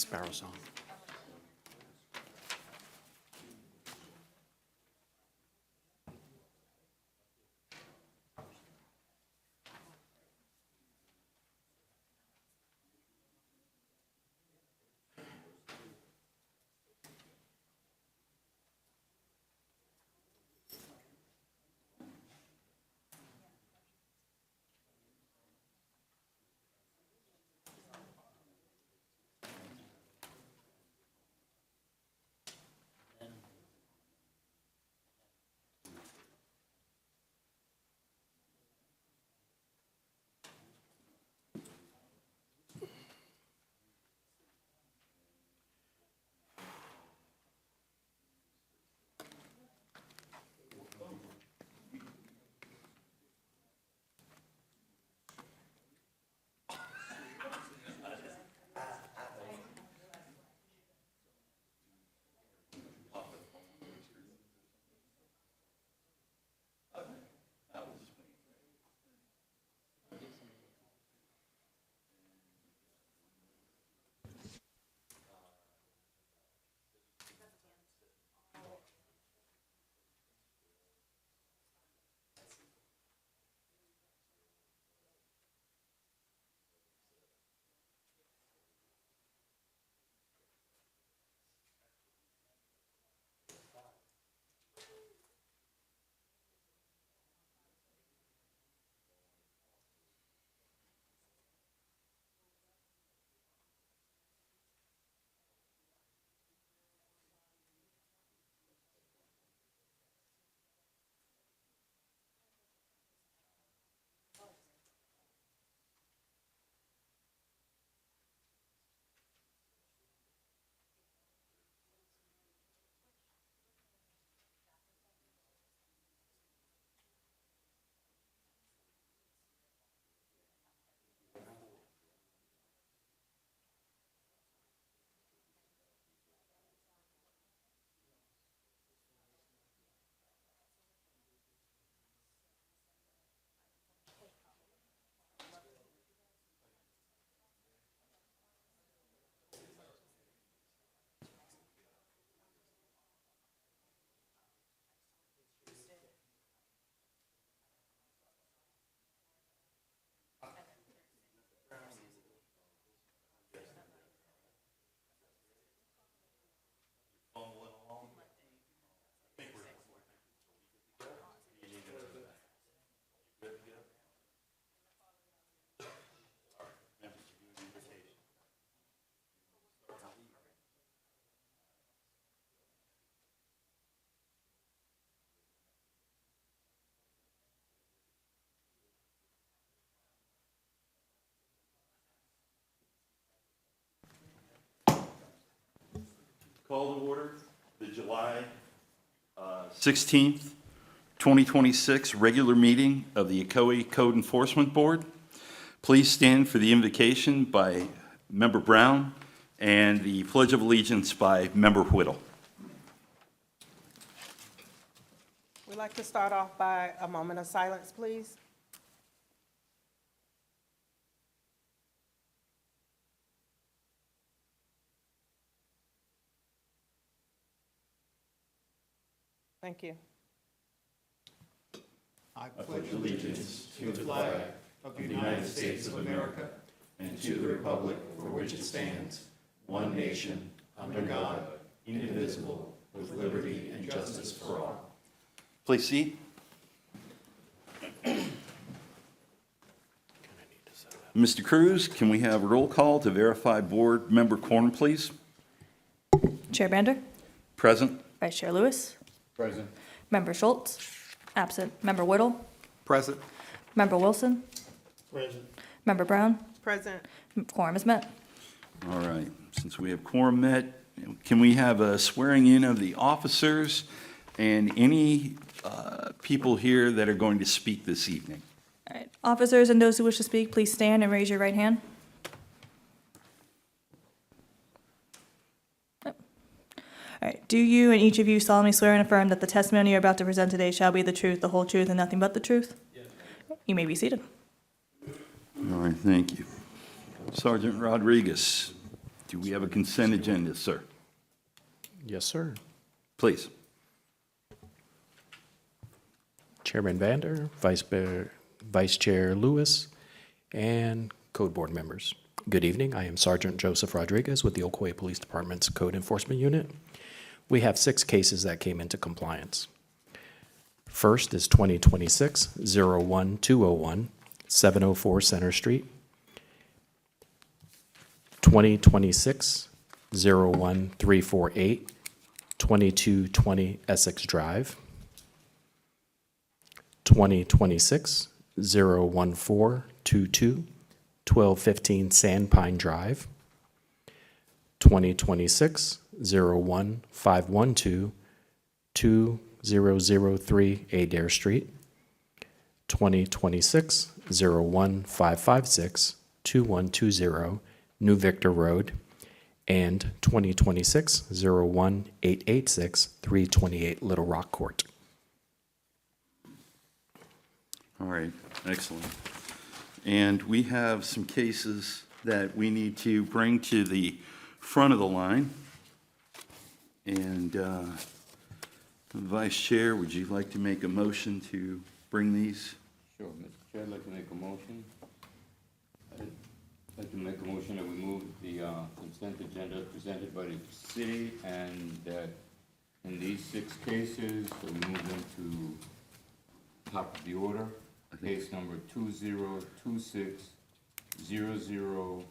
Sparrow song. Call to order the July 16th, 2026 regular meeting of the Ocoee Code Enforcement Board. Please stand for the invocation by Member Brown and the Pledge of Allegiance by Member Whittle. We'd like to start off by a moment of silence, please. Thank you. I pledge allegiance to the flag of the United States of America and to the republic for which it stands, one nation, under God, indivisible, with liberty and justice for all. Please seat. Mr. Cruz, can we have a roll call to verify board member quorum, please? Chair Bander, Present. Vice Chair Lewis, Present. Member Schultz, absent. Member Whittle, Present. Member Wilson, Present. Member Brown, Present. quorum is met. All right, since we have quorum met, can we have a swearing in of the officers and any people here that are going to speak this evening? All right, officers and those who wish to speak, please stand and raise your right hand. Yep. All right, do you and each of you solemnly swear and affirm that the testimony you're about to present today shall be the truth, the whole truth, and nothing but the truth? Yes. You may be seated. All right, thank you. Sergeant Rodriguez, Do we have a consent agenda, sir? Yes, sir. Please. Chairman Vander, Vice Chair Lewis, and Code Board members. Good evening. I am Sergeant Joseph Rodriguez with the Ocoee Police Department's Code Enforcement Unit. We have 6 cases that came into compliance. First is 2026-01201, 704 Center Street. 2026-01348, 2220 Essex Drive. 2026-01422, 1215 Sandpine Drive. 2026-01512, 2003 Adair Street. 2026-01556, 2120 New Victor Road. And 2026-01886, 328 Little Rock Court. All right, excellent. And we have some cases that we need to bring to the front of the line. And Vice Chair, would you like to make a motion to bring these? Sure, Mr. Chair, I'd like to make a motion. I'd like to make a motion that we move the consent agenda presented by the city, and that in these 6 cases, that we move them to top of the order. Case number 2026-00854,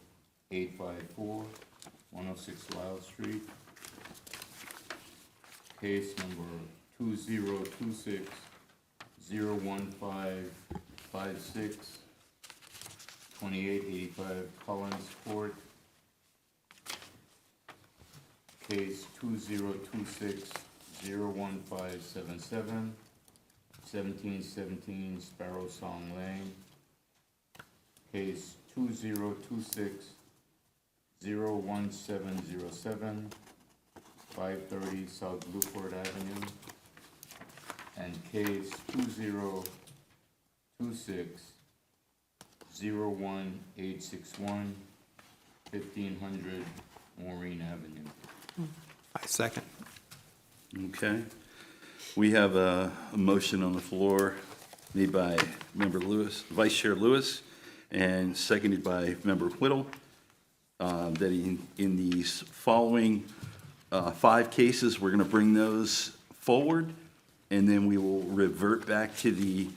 106 Lyle Street. Case number 2026-01556, 2885 Collins Court. Case 2026-01577, 1717 Sparrow Song Lane. Case 2026-01707, 530 South Bluford Avenue. And case 2026-01861, 1500 Maureen Avenue. I second. Okay. We have a motion on the floor made by Member Lewis, Vice Chair Lewis, and seconded by Member Whittle, that in these following 5 cases, we're going to bring those forward, and then we will revert back to the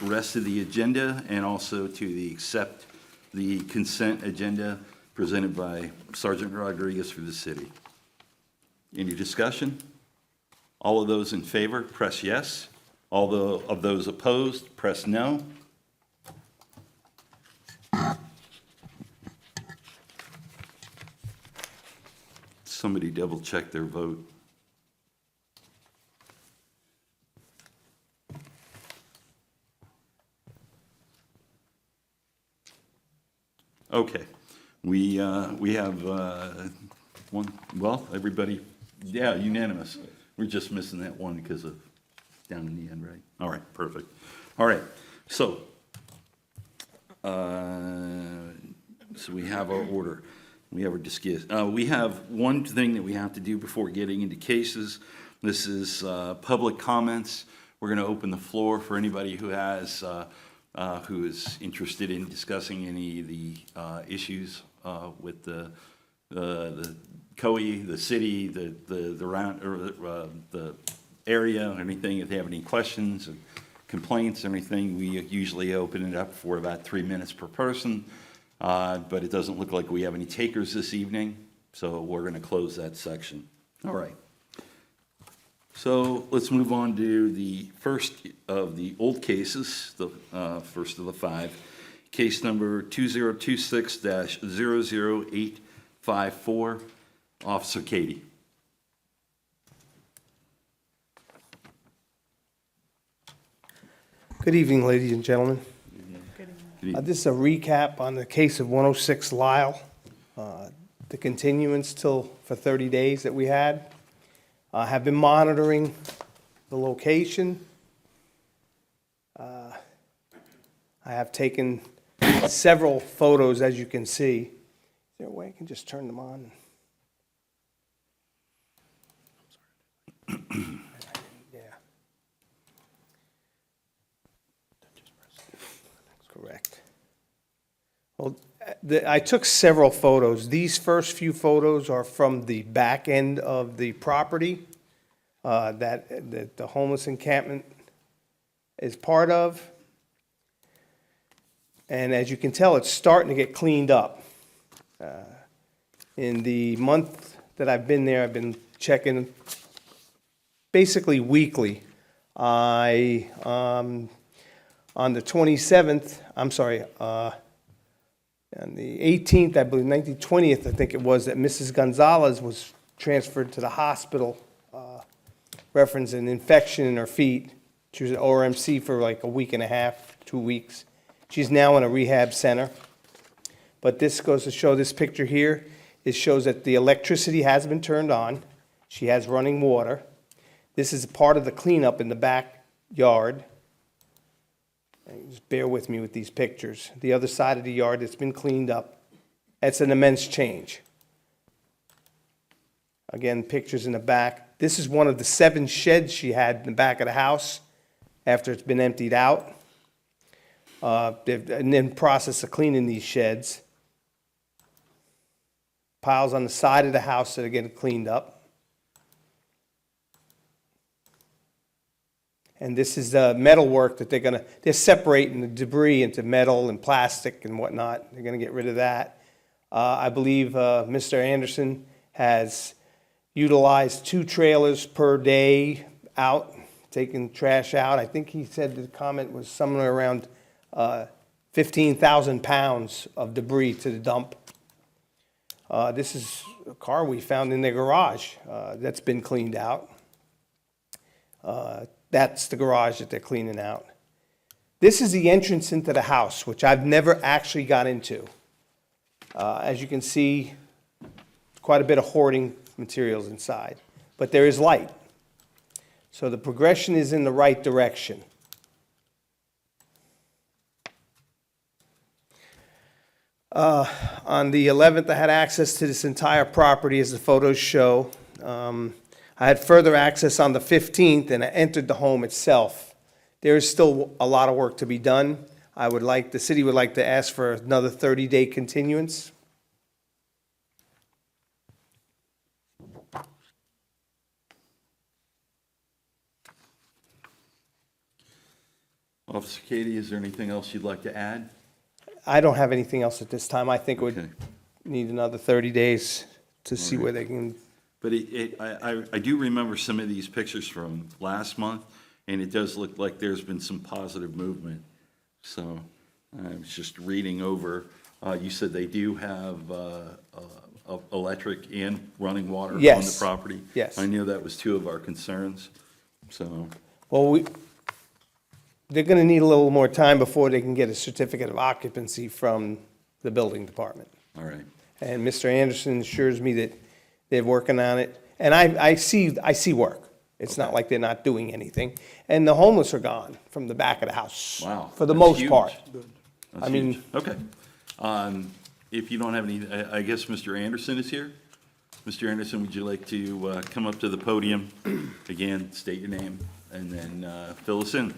rest of the agenda and also to accept the consent agenda presented by Sergeant Rodriguez for the city. Any discussion? All of those in favor, press yes. All of those opposed, press no. Somebody double check their vote. Okay, we have one, well, everybody, yeah, unanimous. We're just missing that one because of down in the end, right? All right, perfect. All right, so we have our order. We have our discuss. We have one thing that we have to do before getting into cases. This is public comments. We're going to open the floor for anybody who has who is interested in discussing any of the issues with the Ocoee, the city, the round, or the area, anything. If they have any questions or complaints or anything, we usually open it up for about 3 minutes per person. But it doesn't look like we have any takers this evening, so we're going to close that section. All right. So let's move on to the first of the old cases, the first of the 5. Case number 2026-00854, Officer Katie. Good evening, ladies and gentlemen. Good evening. This is a recap on the case of 106 Lyle, the continuance for 30 days that we had. Have been monitoring the location. I have taken several photos, as you can see. Is there a way way I can just turn them on. Yeah. Correct. Well, I took several photos. These first few photos are from the back end of the property that the homeless encampment is part of. And as you can tell, it's starting to get cleaned up. In the month that I've been there, I've been checking basically weekly. On the 27th, on the 18th, I believe, 19th, 20th, I think it was, that Mrs. Gonzalez was transferred to the hospital, referencing an infection in her feet. She was at ORMC for like a week and a half, 2 weeks. She's now in a rehab center. But this goes to show, this picture here, it shows that the electricity has been turned on. She has running water. This is part of the cleanup in the backyard. Just bear with me with these pictures. The other side of the yard that's been cleaned up. That's an immense change. Again, pictures in the back. This is one of the 7 sheds she had in the back of the house after it's been emptied out. They're in the process of cleaning these sheds. Piles on the side of the house that are getting cleaned up. And this is the metal work that they're separating the debris into metal and plastic and whatnot. They're gonna get rid of that. I believe Mr. Anderson has utilized 2 trailers per day out, taking trash out. I think he said the comment was somewhere around 15,000 pounds of debris to the dump. This is a car we found in their garage that's been cleaned out. That's the garage that they're cleaning out. This is the entrance into the house, which I've never actually got into. As you can see, quite a bit of hoarding materials inside, but there is light. So the progression is in the right direction. On the 11th, I had access to this entire property, as the photos show. I had further access on the 15th, and I entered the home itself. There is still a lot of work to be done. The city would like to ask for another 30-day continuance. Officer Katie, is there anything else you'd like to add? I don't have anything else at this time. I think it Okay. would need another 30 days to see where they can. But I do remember some of these pictures from last month, and it does look like there's been some positive movement. So I was just reading over, you said they do have electric and running water on the Yes. property? Yes. I knew that was 2 of our concerns, so, Well, they're going to need a little more time before they can get a certificate of occupancy from the building department. all right. And Mr. Anderson assures me that they're working on it. And I see work. It's not like they're not doing anything. And the homeless are gone from the back of the house. Wow. For the that's most huge. part. That's I mean- huge. Okay. If you don't have any, I guess Mr. Anderson is here. Mr. Anderson, would you like to come up to the podium? Again, state your name, and then fill us in.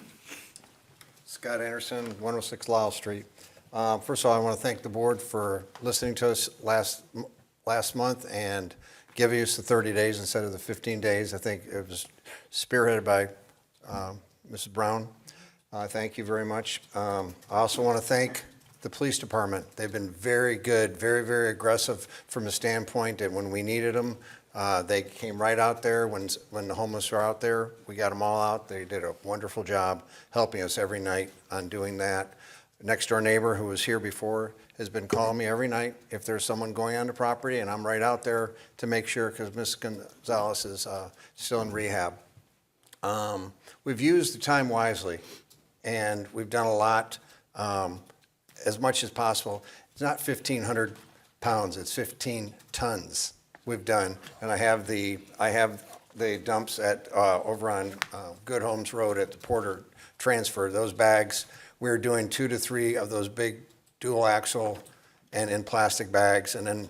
Scott Anderson, 106 Lyle Street. First of all, I want to thank the board for listening to us last month and giving us the 30 days instead of the 15 days. I think it was spearheaded by Mrs. Brown. Thank you very much. I also want to thank the police department. They've been very good, very, very aggressive from the standpoint that when we needed them, they came right out there when the homeless were out there. We got them all out. They did a wonderful job helping us every night on doing that. Next door neighbor who was here before has been calling me every night if there's someone going on the property, and I'm right out there to make sure because Ms. Gonzalez is still in rehab. We've used the time wisely, and we've done a lot as much as possible. It's not 1,500 pounds, it's 15 tons we've done. And I have the dumps at, over on Good Homes Road at the Porter Transfer. Those bags, we're doing 2 to 3 of those big dual axle and in plastic bags. And then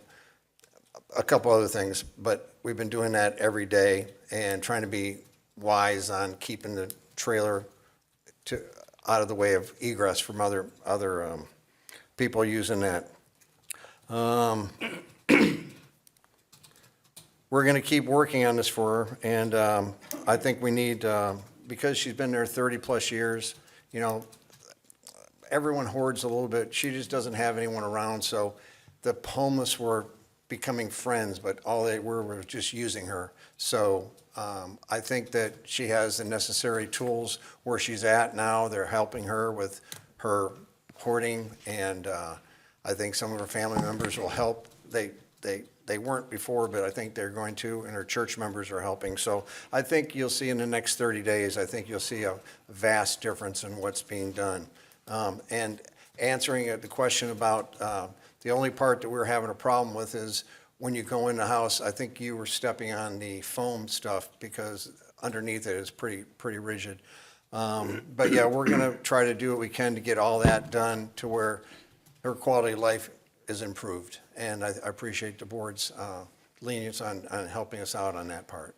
a couple other things, but we've been doing that every day and trying to be wise on keeping the trailer out of the way of egress from other people using that. We're going to keep working on this for her, and I think we need, because she's been there 30-plus years, you know, everyone hoards a little bit. She just doesn't have anyone around, so the homeless were becoming friends, but all they were was just using her. So I think that she has the necessary tools where she's at now. They're helping her with her hoarding, and I think some of her family members will help. They weren't before, but I think they're going to, and her church members are helping. So I think you'll see in the next 30 days, I think you'll see a vast difference in what's being done. And answering the question about the only part that we're having a problem with is when you go in the house, I think you were stepping on the foam stuff because underneath it is pretty rigid. But yeah, we're going to try to do what we can to get all that done to where her quality of life is improved. And I appreciate the board's lenience on helping us out on that part.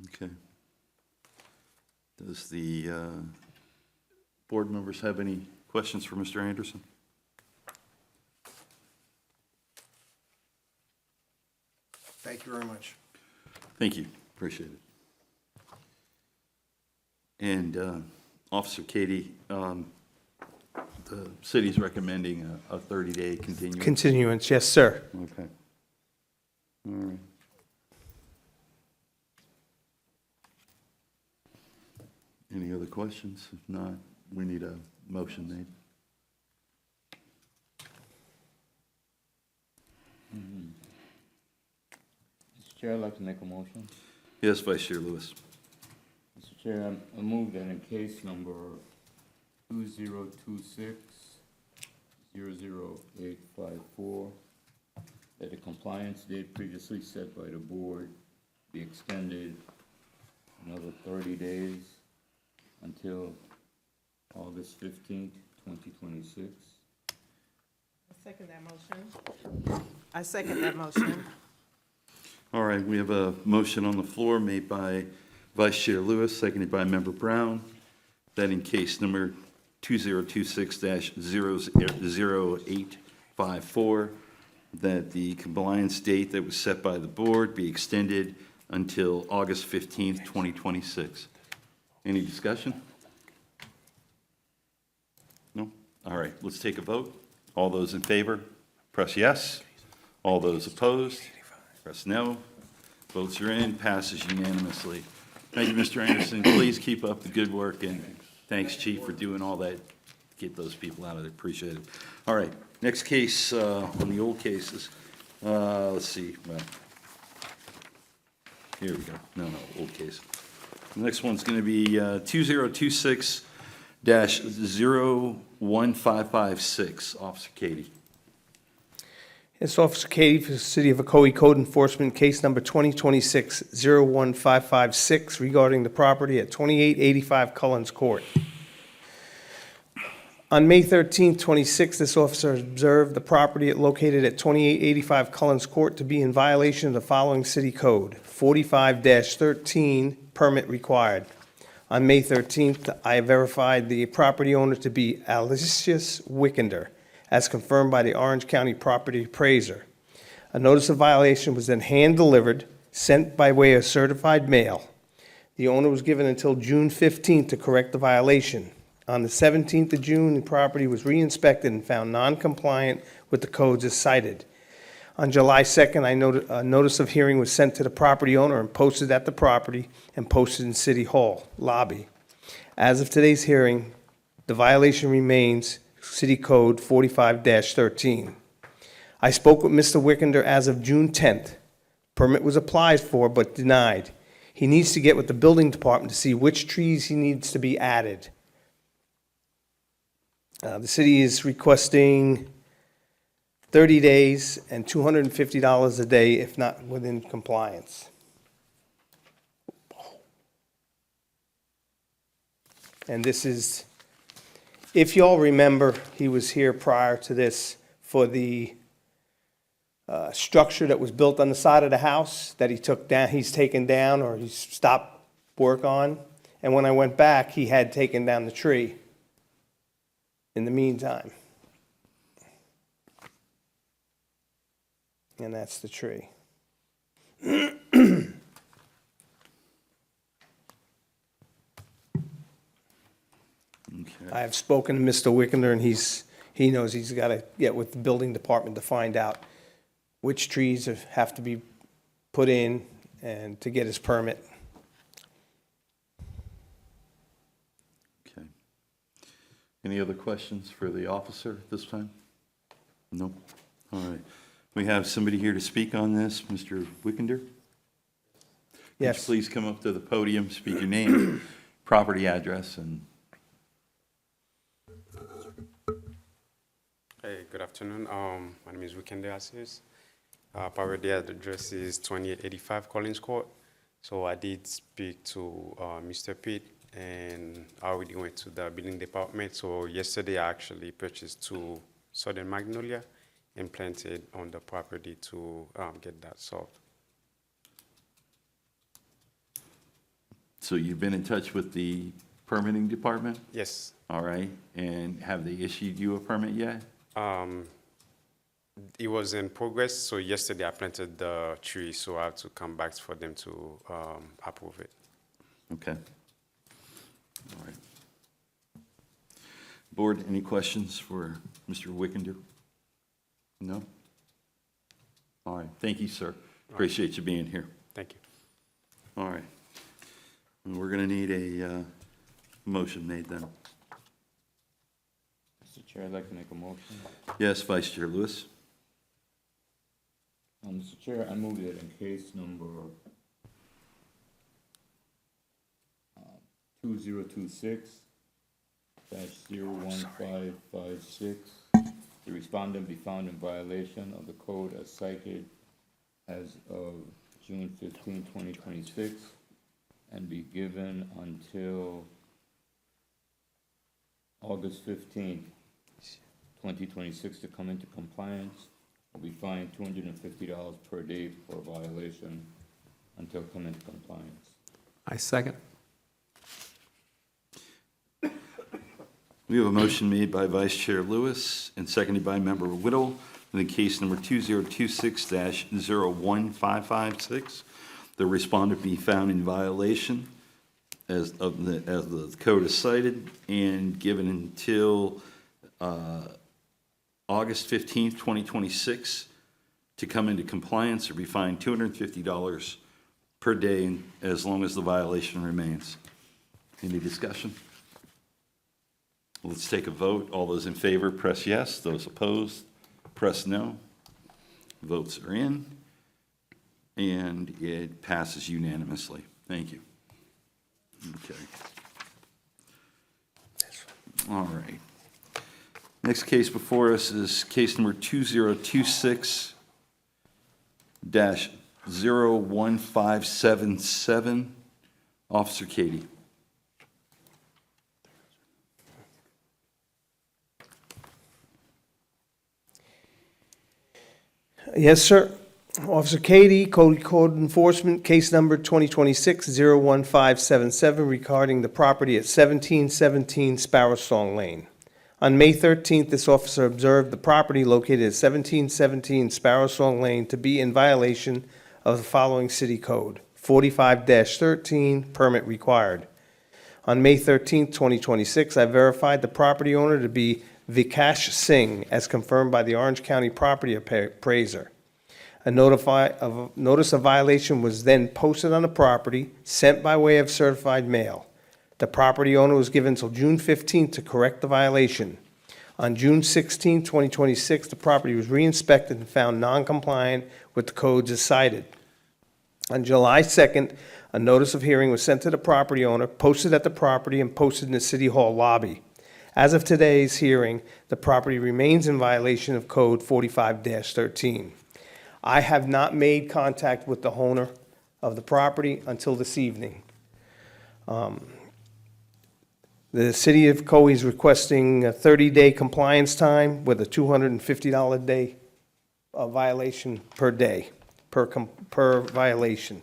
Okay. Does the board members have any questions for Mr. Anderson? Thank you very much. Thank you, appreciate it. And Officer Katie, the city's recommending a 30-day continuance. Continuance, yes, sir. Okay. All right. Any other questions? If not, we need a motion made. Mr. Chair, I'd like to make a motion. Yes, Vice Chair Lewis. Mr. Chair, I move that in case number 2026-00854, that the compliance date previously set by the board be extended another 30 days until August 15th, 2026. I second that motion. All right, we have a motion on the floor made by Vice Chair Lewis, seconded by Member Brown, that in case number 2026-00854, that the compliance date that was set by the board be extended until August 15th, 2026. Any discussion? No? All right, let's take a vote. All those in favor, press yes. All those opposed, press no. Votes are in, passes unanimously. Thank you, Mr. Anderson. Please keep up the good work, and thanks, Chief, for doing all that, get those people out of there. Appreciate it. All right, next case on the old cases. Let's see. Well, here we go. No, old case. The next one's going to be 2026-01556. Officer Katie. Yes, Officer Katie for the City of Ocoee Code Enforcement, case number 2026-01556 regarding the property at 2885 Cullens Court. On May 13, 26, this officer observed the property located at 2885 Cullens Court to be in violation of the following city code: 45-13, permit required. On May 13th, I verified the property owner to be Aloysius Wickender, as confirmed by the Orange County property appraiser. A notice of violation was then hand-delivered, sent by way of certified mail. The owner was given until June 15th to correct the violation. On the 17th of June, the property was re-inspected and found non-compliant with the codes as cited. On July 2nd, a notice of hearing was sent to the property owner and posted at the property and posted in City Hall lobby. As of today's hearing, the violation remains City Code 45-13. I spoke with Mr. Wickender as of June 10th. Permit was applied for but denied. He needs to get with the building department to see which trees he needs to be added. The city is requesting 30 days and $250 a day if not within compliance. And this is, if y'all remember, he was here prior to this for the structure that was built on the side of the house that he's taken down or he's stopped work on. And when I went back, he had taken down the tree in the meantime. And that's the tree. Okay. I have spoken to Mr. Wickender, and he knows he's got to get with the building department to find out which trees have to be put in and to get his permit. Okay. Any other questions for the officer at this time? No? All right. We have somebody here to speak on this, Mr. Wickender? Could you Yes. please come up to the podium, speak your name, property address, and Hey, good afternoon. My name is Weekender Assis. Property address is 2885 Collins Court. So I did speak to Mr. Pitt, and I already went to the building department. So yesterday I actually purchased 2 Southern Magnolia and planted on the property to get that solved. so you've been in touch with the permitting department? Yes. All right, and have they issued you a permit yet? It was in progress. So yesterday I planted the tree, so I have to come back for them to approve it. Okay. All right. Board, any questions for Mr. Wickender? No? All right, thank you, sir. Appreciate you being here. Thank you. All right. And we're going to need a motion made then. Mr. Chair, I'd like to make a motion. Yes, Vice Chair Lewis? Mr. Chair, I move that in case number 2026-01556, the respondent be found in violation of the code as cited as of June 15, 2026, and be given until August 15th, 2026 to come into compliance, will be fined $250 per day for a violation until come into compliance. I second. We have a motion made by Vice Chair Lewis and seconded by Member Whittle in the case number 2026-01556. The respondent be found in violation as the code is cited and given until August 15th, 2026 to come into compliance or be fined $250 per day as long as the violation remains. Any discussion? Let's take a vote. All those in favor, press yes. Those opposed, press no. Votes are in, and it passes unanimously. Thank you. Okay. All right. Next case before us is case number 2026-01577. Officer Katie. Yes, sir. Officer Katie, Code Enforcement, case number 2026-01577, regarding the property at 1717 Sparrow Song Lane. On May 13th, this officer observed the property located at 1717 Sparrow Song Lane to be in violation of the following city code: 45-13, permit required. On May 13th, 2026, I verified the property owner to be Vikash Singh, as confirmed by the Orange County property appraiser. A notice of violation was then posted on the property, sent by way of certified mail. The property owner was given until June 15th to correct the violation. On June 16, 2026, the property was re-inspected and found non-compliant with the codes as cited. On July 2nd, a notice of hearing was sent to the property owner, posted at the property, and posted in the City Hall lobby. As of today's hearing, the property remains in violation of Code 45-13. I have not made contact with the owner of the property until this evening. The city of Ocoee is requesting a 30-day compliance time with a $250 a day violation per day, per violation.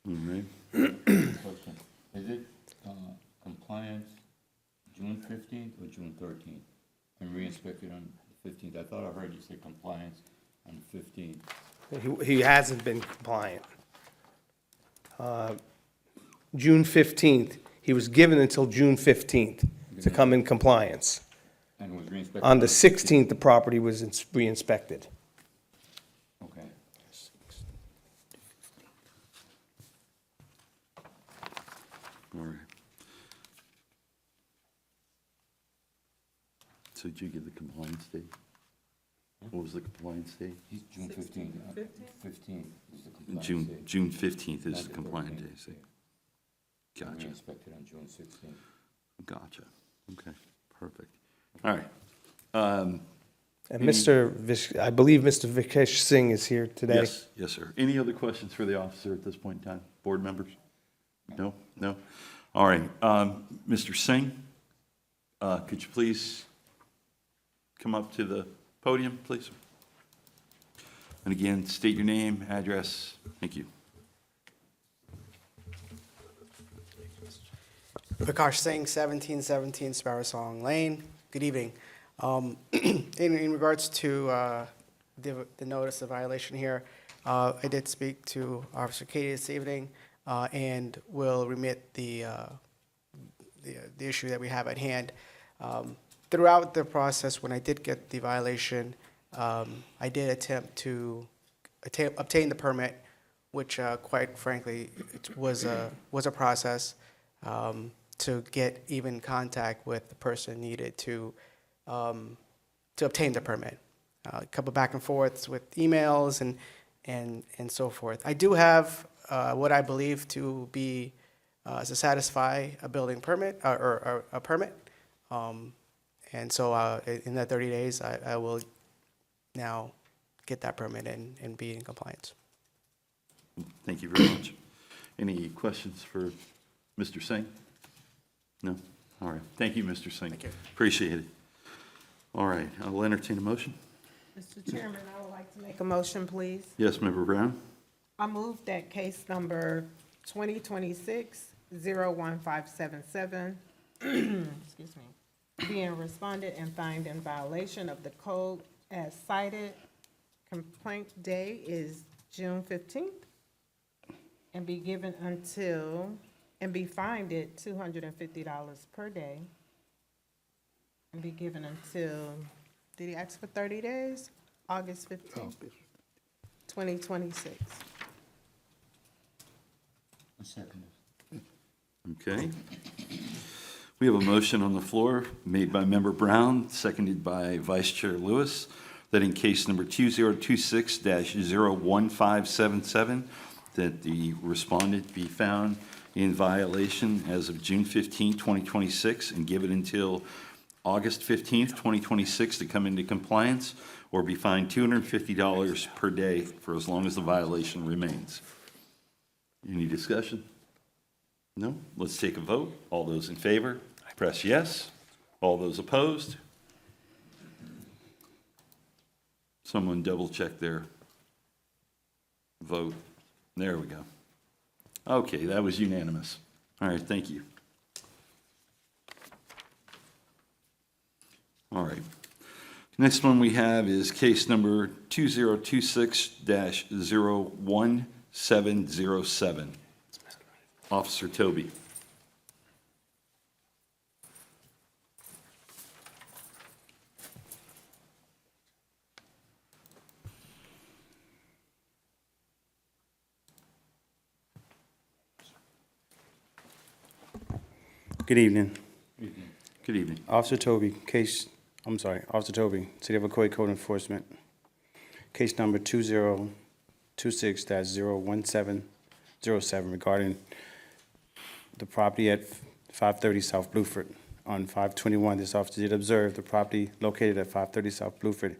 All right. Question. Is it compliance June 15th or June 13th? And re-inspected on the 15th? I thought I heard you say compliance on the 15th. He hasn't been compliant. June 15th, he was given until June 15th to come in compliance. And was re-inspected? On the 16th, the property was re-inspected. Okay. All right. So did you give the compliance date? What was the compliance date? He's June 15th. 15th is the compliance June, date. June 15th is Not the the compliant 13th, day. See? yeah. Gotcha, Re-inspected on June 16th. gotcha. Okay, perfect. All right. And I believe Mr. Vikesh Singh is here today. Yes, yes, sir. Any other questions for the officer at this point in time? Board members? No? No? All right. Mr. Singh, could you please come up to the podium, please? And again, state your name, address. Thank you. Prakash Singh, 1717 Sparrow Song Lane. Good evening. In regards to the notice of violation here, I did speak to Officer Katie this evening and will remit the issue that we have at hand. Throughout the process, when I did get the violation, I did attempt to obtain the permit, which quite frankly it was a process to get even contact with the person needed to obtain the permit. A couple back and forths with emails and so forth. I do have what I believe to be to satisfy a building permit or a permit. And so in that 30 days, I will now get that permit and be in compliance. Thank you very much. Any questions for Mr. Singh? No? All right. Thank you, Mr. Singh. Thank you. Appreciate it. All right, I'll entertain a motion. Mr. Chairman, I would like to make a motion, please. Yes, Member Brown? I move that case number 2026-01577, excuse me, being responded and found in violation of the code as cited. Complaint day is June 15th, and be given until, and be fined at $250 per day, and be given until, did he ask for 30 days? August 15th, 2026. A second. Okay. We have a motion on the floor made by Member Brown, seconded by Vice Chair Lewis, that in case number 2026-01577, that the respondent be found in violation as of June 15, 2026, and give it until August 15th, 2026 to come into compliance, or be fined $250 per day for as long as the violation remains. Any discussion? No? Let's take a vote. All those in favor, press yes. All those opposed? Someone double check their vote. There we go. Okay, that was unanimous. All right, thank you. All right. Next one we have is case number 2026-01707. Officer Toby. Good evening. Good evening. Officer Toby, Officer Toby, City of Ocoee Code Enforcement. Case number 2026-01707 regarding the property at 530 South Bluford. On 521, this officer did observe the property located at 530 South Bluford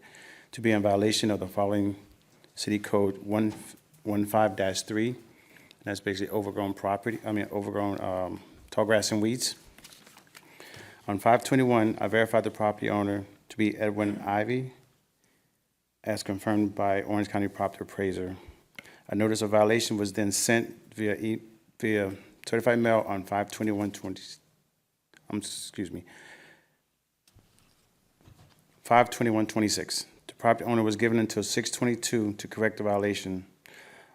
to be in violation of the following City Code 115-3. That's basically overgrown property, overgrown tall grass and weeds. On 5/21, I verified the property owner to be Edwin Ivy, as confirmed by Orange County Property Appraiser. A notice of violation was then sent via certified mail on 5/21/20, 5/21/26. The property owner was given until 6/22 to correct the violation.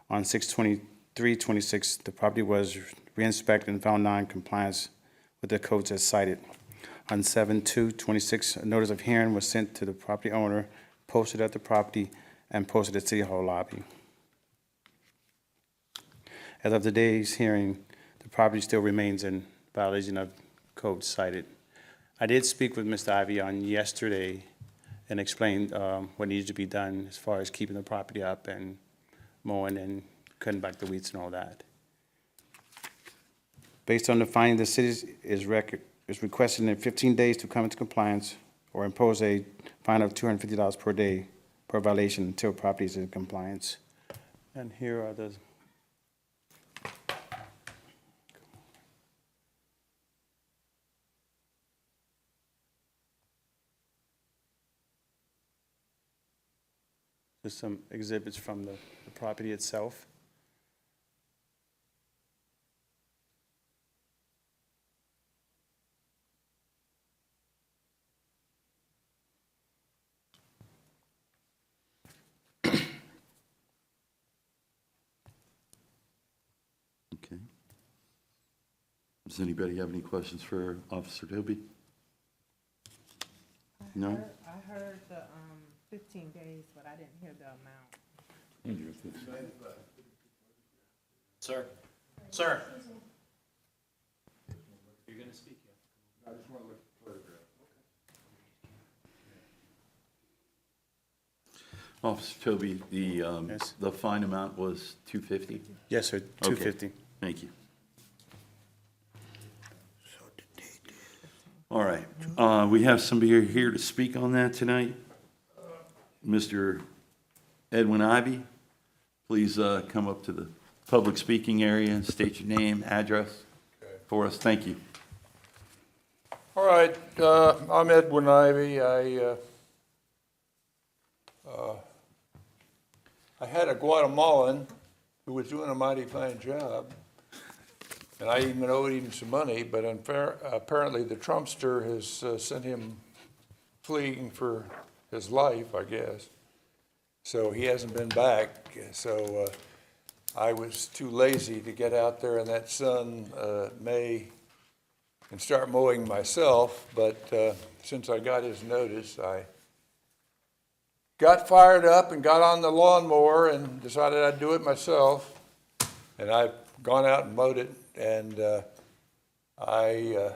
On 6/23/26, the property was re-inspected and found non-compliance with the codes as cited. On 7/2/26, a notice of hearing was sent to the property owner, posted at the property, and posted at City Hall lobby. As of today's hearing, the property still remains in violation of code cited. I did speak with Mr. Ivy on yesterday and explained what needs to be done as far as keeping the property up and mowing and cutting back the weeds and all that. Based on the finding, the city is requesting in 15 days to come into compliance or impose a fine of $250 per day per violation until property is in compliance. And here are the There's some exhibits from the property itself. Okay. Does anybody have any questions for Officer Toby? No? I heard the 15 days, but I didn't hear the amount. Sir? Sir? You're going to speak, yeah? Officer Toby, Yes. the fine amount was $250? Yes, sir, Okay. 250. Thank you. All right, we have somebody here to speak on that tonight. Mr. Edwin Ivy, please come up to the public speaking area and state your name, address for us. Thank you. All right, I'm Edwin Ivy. I had a Guatemalan who was doing a mighty fine job, and I even owed him some money, but apparently the Trumpster has sent him fleeing for his life, I guess. So he hasn't been back, so I was too lazy to get out there in that sun, May, and start mowing myself, but since I got his notice, I got fired up and got on the lawnmower and decided I'd do it myself. And I've gone out and mowed it, and I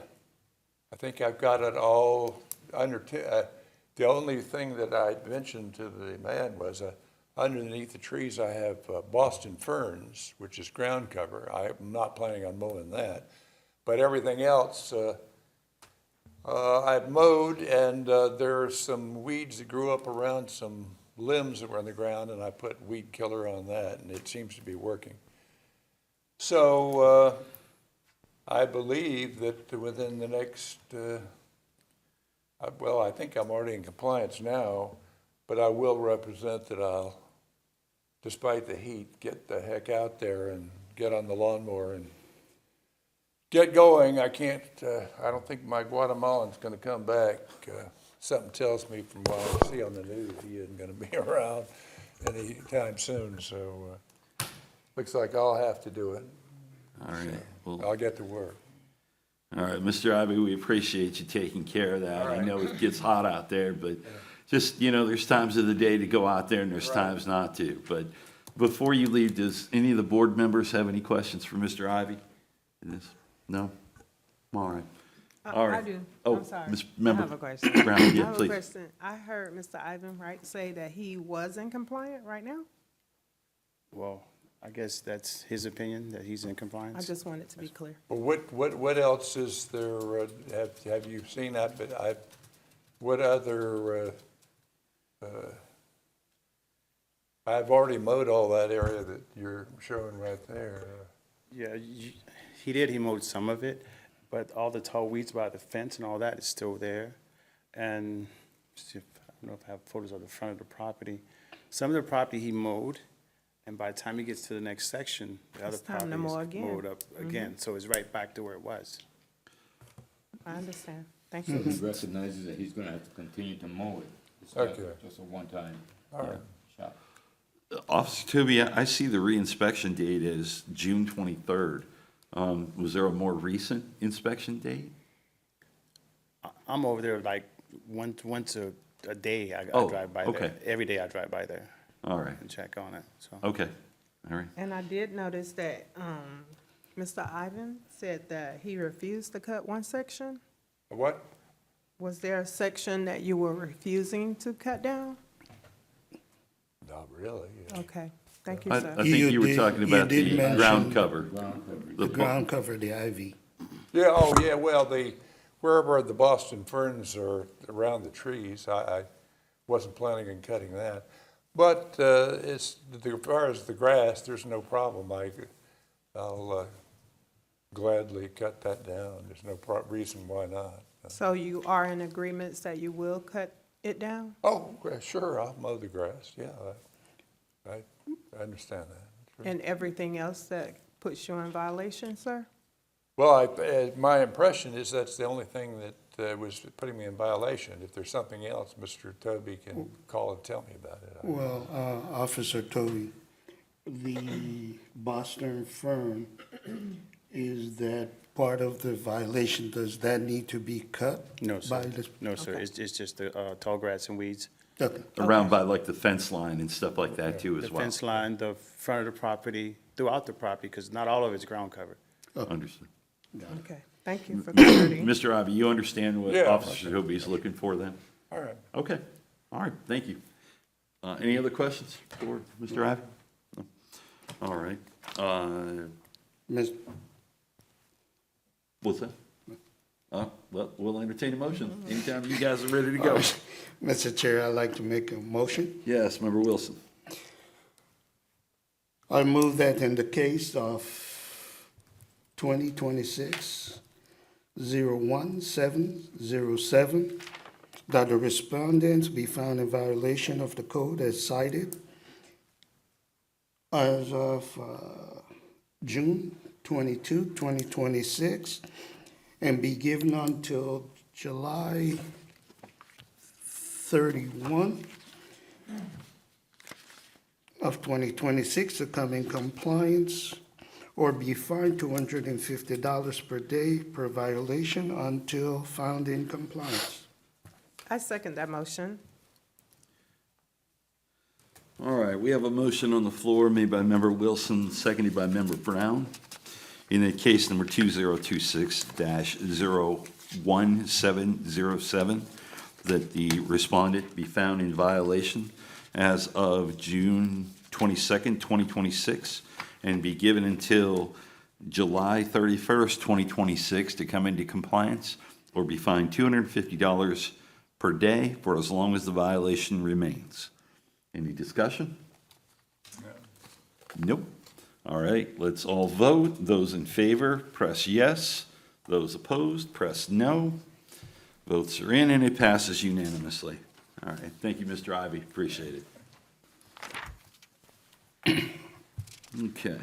think I've got it all under, the only thing that I mentioned to the man was underneath the trees I have Boston ferns, which is ground cover. I'm not planning on mowing that. But everything else, I've mowed, and there are some weeds that grew up around some limbs that were on the ground, and I put weed killer on that, and it seems to be working. So I believe that within the next, well, I think I'm already in compliance now, but I will represent that I'll, despite the heat, get the heck out there and get on the lawnmower and get going. I can't, I don't think my Guatemalan's gonna come back. Something tells me from what I see on the news, he isn't gonna be around anytime soon, so looks like I'll have to do it. All right. Well, I'll get to work. all right, Mr. Ivy, we appreciate you taking care of that. I know it gets hot out there, but just, there's times of the day to go out there and there's times not to. But before you leave, does any of the board members have any questions for Mr. Ivy in this? No? All right. All right. I do. Oh, I'm sorry. Ms. I Member have a question. Brown, I yeah, have a please. question. I heard Mr. Ivan Wright say that he wasn't compliant right now. Well, I guess that's his opinion, that he's in I compliance. just wanted to be clear. Well, what else is there, have you seen that, but what other, I've already mowed all that area that you're showing right there. Yeah, he did, he mowed some of it, but all the tall weeds by the fence and all that is still there. And see if, I don't know if I have photos of the front of the property. Some of the property he mowed, and by the time he gets to the next section, the other It's time to property mow is again. mowed up again. So it's right back to where it was. I understand. Thank So you. he recognizes that he's gonna have to continue to mow it. It's not Okay. just a one-time All right. shot. Officer Toby, I see the reinspection date as June 23rd. Was there a more recent inspection date? I'm over there like once a day I Oh, drive by okay. there. Every day I drive by there All right, and check on it, so. okay, all right. And I did notice that, Mr. Ivan said that he refused to cut one section. What? Was there a section that you were refusing to cut down? Not really. Okay, thank you, I sir. think you were talking you about did the mention- ground cover. The ground cover, the ivy. Yeah, oh, yeah, well, wherever the Boston ferns are around the trees, I wasn't planning on cutting that. But as far as the grass, there's no problem. I'll gladly cut that down. There's no reason why not. So you are in agreements that you will cut it down? Oh, well, sure, I'll mow the grass, yeah. I understand that. Sure. And everything else that puts you in violation, sir? Well, my impression is that's the only thing that was putting me in violation. If there's something else, Mr. Toby can call and tell me about it. Well, Officer Toby, the Boston fern, is that part of the violation? Does that need to be cut? No, by sir. the- No, sir. Okay. It's just the tall grass and weeds. Okay. Around by like the fence line and stuff like that too The as well. fence line, the front of the property, throughout the property, because not all of it's ground cover. Understood. Okay, thank you for clarity. Mr. Ivy, you understand what Yeah. Officer Toby is looking for then? All right. Okay, all right, thank you. Any other questions for Mr. Ivy? No? All right, Ms. what's that? Well, we'll entertain a motion anytime you guys are ready to go. Mr. Chair, I'd like to make a motion. Yes, Member Wilson. I move that in the case of 2026-01707, that the respondents be found in violation of the code as cited as of June 22, 2026, and be given until July 31 of 2026 to come in compliance or be fined $250 per day per violation until found in compliance. I second that motion. All right, we have a motion on the floor made by Member Wilson, seconded by Member Brown. In the case number 2026-01707, that the respondent be found in violation as of June 22nd, 2026, and be given until July 31st, 2026 to come into compliance, or be fined $250 per day for as long as the violation remains. Any discussion? Nope. All right, let's all vote. Those in favor, press yes. Those opposed, press no. Votes are in, and it passes unanimously. All right, thank you, Mr. Ivy, appreciate it. Okay.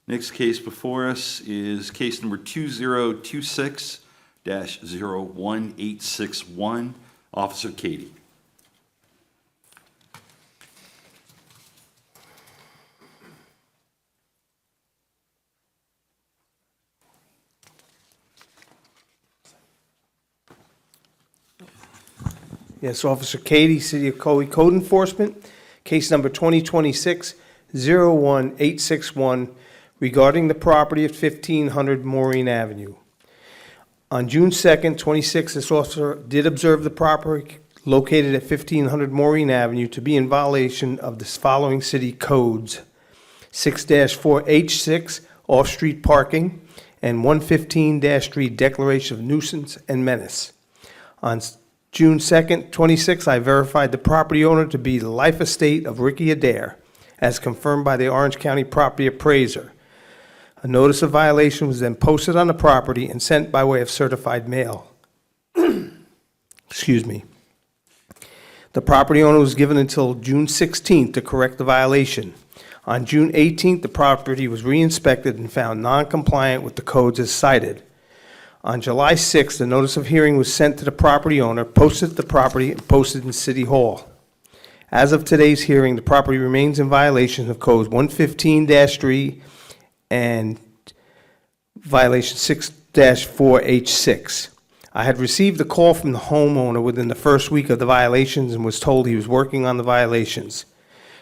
Next case before us is case number 2026-01861. Officer Katie. Yes, Officer Katie, City of Ocoee Code Enforcement, case number 2026-01861, regarding the property at 1500 Maureen Avenue. On June 2nd, 26, this officer did observe the property located at 1500 Maureen Avenue to be in violation of the following city codes: 6-4H6, off-street parking, and 115-3, declaration of nuisance and menace. On June 2nd, 26, I verified the property owner to be the life estate of Ricky Adair, as confirmed by the Orange County property appraiser. A notice of violation was then posted on the property and sent by way of certified mail. Excuse me. The property owner was given until June 16th to correct the violation. On June 18th, the property was re-inspected and found non-compliant with the codes as cited. On July 6th, a notice of hearing was sent to the property owner, posted at the property, and posted in City Hall. As of today's hearing, the property remains in violation of codes 115-3 and violation 6-4H6. I had received a call from the homeowner within the first week of the violations and was told he was working on the violations.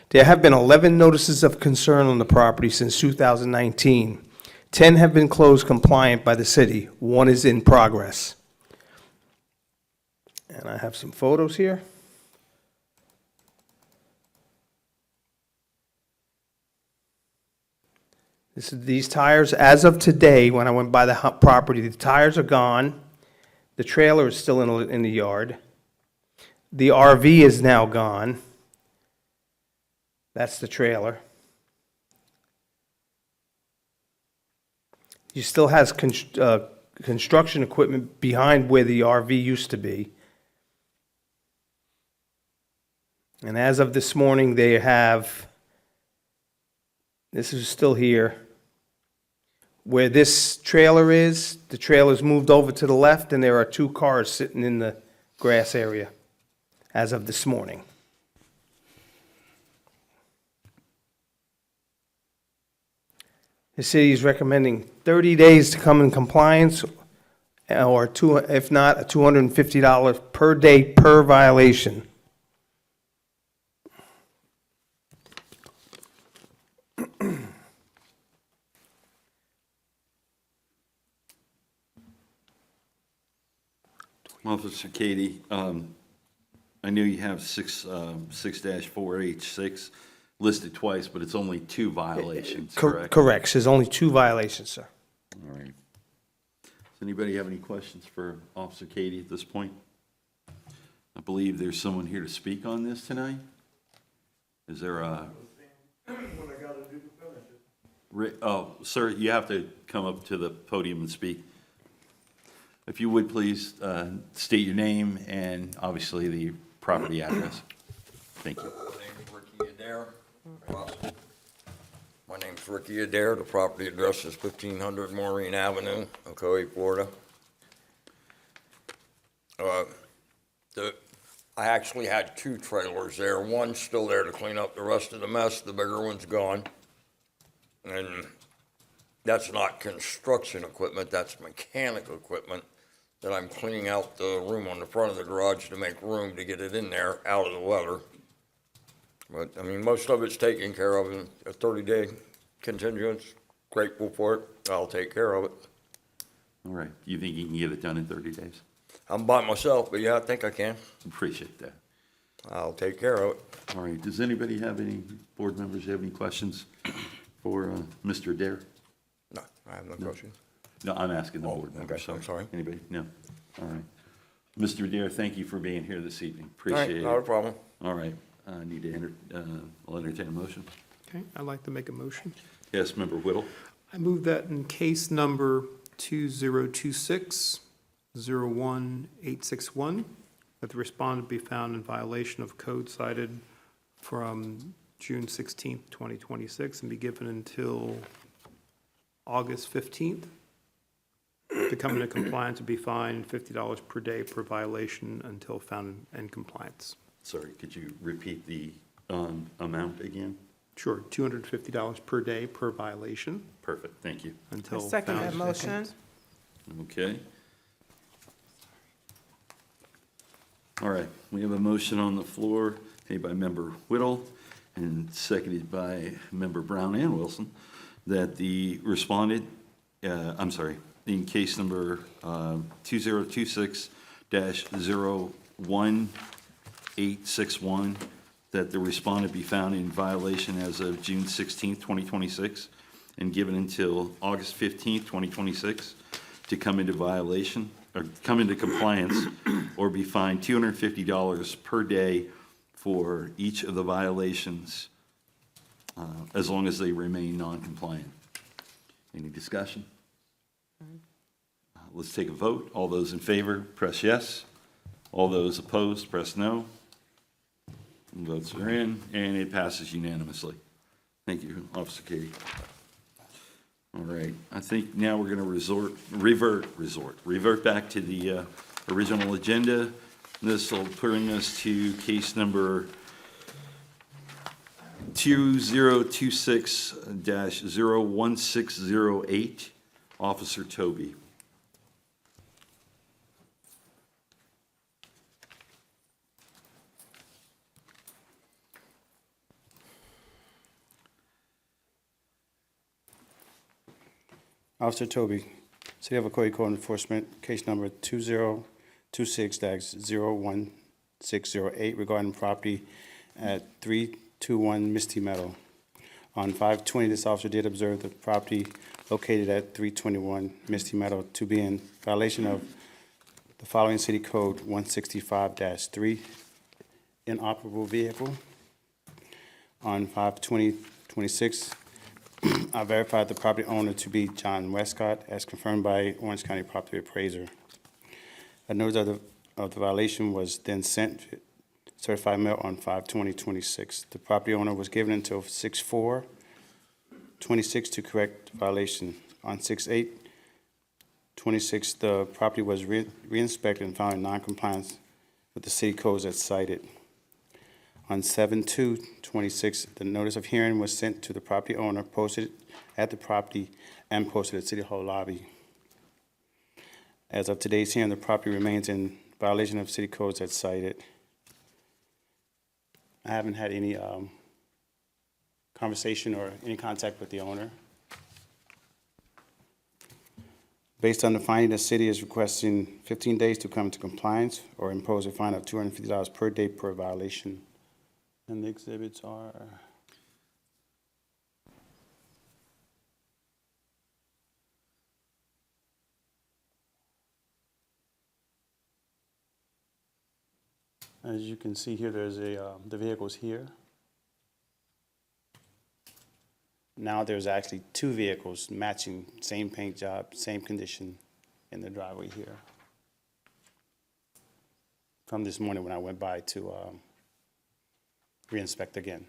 There have been 11 notices of concern on the property since 2019. 10 have been closed compliant by the city. 1 is in progress. And I have some photos here. These tires, as of today, when I went by the property, the tires are gone. The trailer is still in the yard. The RV is now gone. That's the trailer. He still has construction equipment behind where the RV used to be. And as of this morning, they have, this is still here. Where this trailer is, the trailer's moved over to the left, and there are 2 cars sitting in the grass area as of this morning. The city is recommending 30 days to come in compliance, or if not, a $250 per day per violation. Officer Katie, I know you have 6-4H6 listed twice, but it's only 2 violations, correct? Correct. There's only 2 violations, sir. All right. Does anybody have any questions for Officer Katie at this point? I believe there's someone here to speak on this tonight. Is there a... Oh, sir, you have to come up to the podium and speak. If you would, please state your name and obviously the property address. Thank you. My name's Ricky Adair. The property address is 1500 Maureen Avenue, Ocoee, Florida. I actually had 2 trailers there. One's still there to clean up the rest of the mess. The bigger one's gone. And that's not construction equipment, that's mechanical equipment that I'm cleaning out the room on the front of the garage to make room to get it in there out of the weather. But, I mean, most of it's taken care of in a 30-day continuance. Grateful for it. I'll take care of it. All right. Do you think you can get it done in 30 days? I'm by myself, but yeah, I think I can. Appreciate that. I'll take care of it. All right. Does anybody have any, board members have any questions for Mr. Adair? No, I have no questions. No, I'm asking the board members. okay, I'm sorry. Anybody? No? All right. Mr. Adair, thank you for being here this evening. All right, Appreciate it. not a problem. All right. I need to I'll entertain a motion. Okay, I'd like to make a motion. Yes, Member Whittle. I move that in case number 2026-01861, that the respondent be found in violation of code cited from June 16th, 2026, and be given until August 15th to come into compliance and be fined $50 per day per violation until found in compliance. Sorry, could you repeat the amount again? Sure, $250 per day per violation Perfect, thank you. until found. Second that in motion. Okay. All right, we have a motion on the floor made by Member Whittle and seconded by Member Brown and Wilson, that the respondent, in case number 2026-01861, that the respondent be found in violation as of June 16th, 2026, and given until August 15th, 2026, to come into violation, or come into compliance, or be fined $250 per day for each of the violations, as long as they remain non-compliant. Any discussion? Let's take a vote. All those in favor, press yes. All those opposed, press no. Votes are in, and it passes unanimously. Thank you, Officer Katie. All right, I think now we're going to revert back to the original agenda. This will bring us to case number 2026-01608, Officer Toby. Officer Toby, City of Ocoee Code Enforcement, case number 2026-01608 regarding property at 321 Misty Meadow. On 5/20, this officer did observe the property located at 321 Misty Meadow to be in violation of the following City Code 165-3, inoperable vehicle. On 5/20/26, I verified the property owner to be John Westcott, as confirmed by Orange County Property Appraiser. A notice of the violation was then sent, certified mail, on 5/20/26. The property owner was given until 6/4/26 to correct the violation. On 6/8/26, the property was re-inspected and found in non-compliance with the city codes as cited. On 7/2/26, the notice of hearing was sent to the property owner, posted at the property, and posted at City Hall lobby. As of today's hearing, the property remains in violation of city codes as cited. I haven't had any conversation or any contact with the owner. Based on the finding, the city is requesting 15 days to come to compliance or impose a fine of $250 per day per violation. And the exhibits are... As you can see here, there's the vehicle's here. Now there's actually two vehicles matching, same paint job, same condition in the driveway here. From this morning when I went by to re-inspect again.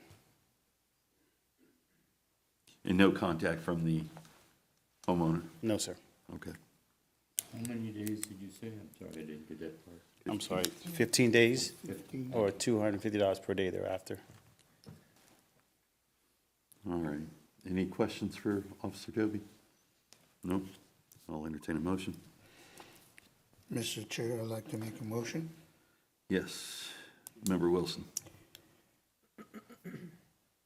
And no contact from the homeowner? No, sir. Okay. How many days did you say? I'm sorry, I didn't get that part. I'm sorry, 15 days 15. or $250 per day thereafter. All right. Any questions for Officer Toby? No? I'll entertain a motion. Mr. Chair, I'd like to make a motion. Yes. Member Wilson.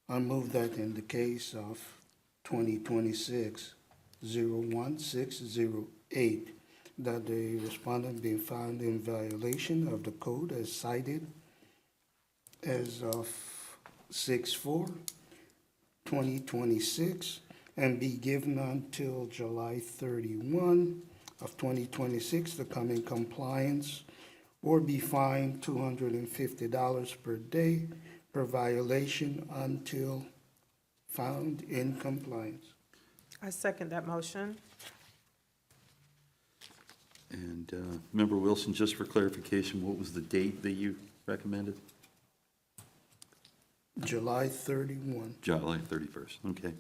I move that in the case of 2026-01608, that the respondent be found in violation of the code as cited as of 6/4/2026 and be given until July 31 of 2026 to come in compliance or be fined $250 per day per violation until found in compliance. I second that motion. And Member Wilson, just for clarification, what was the date that you recommended? July 31. July 31st. Okay.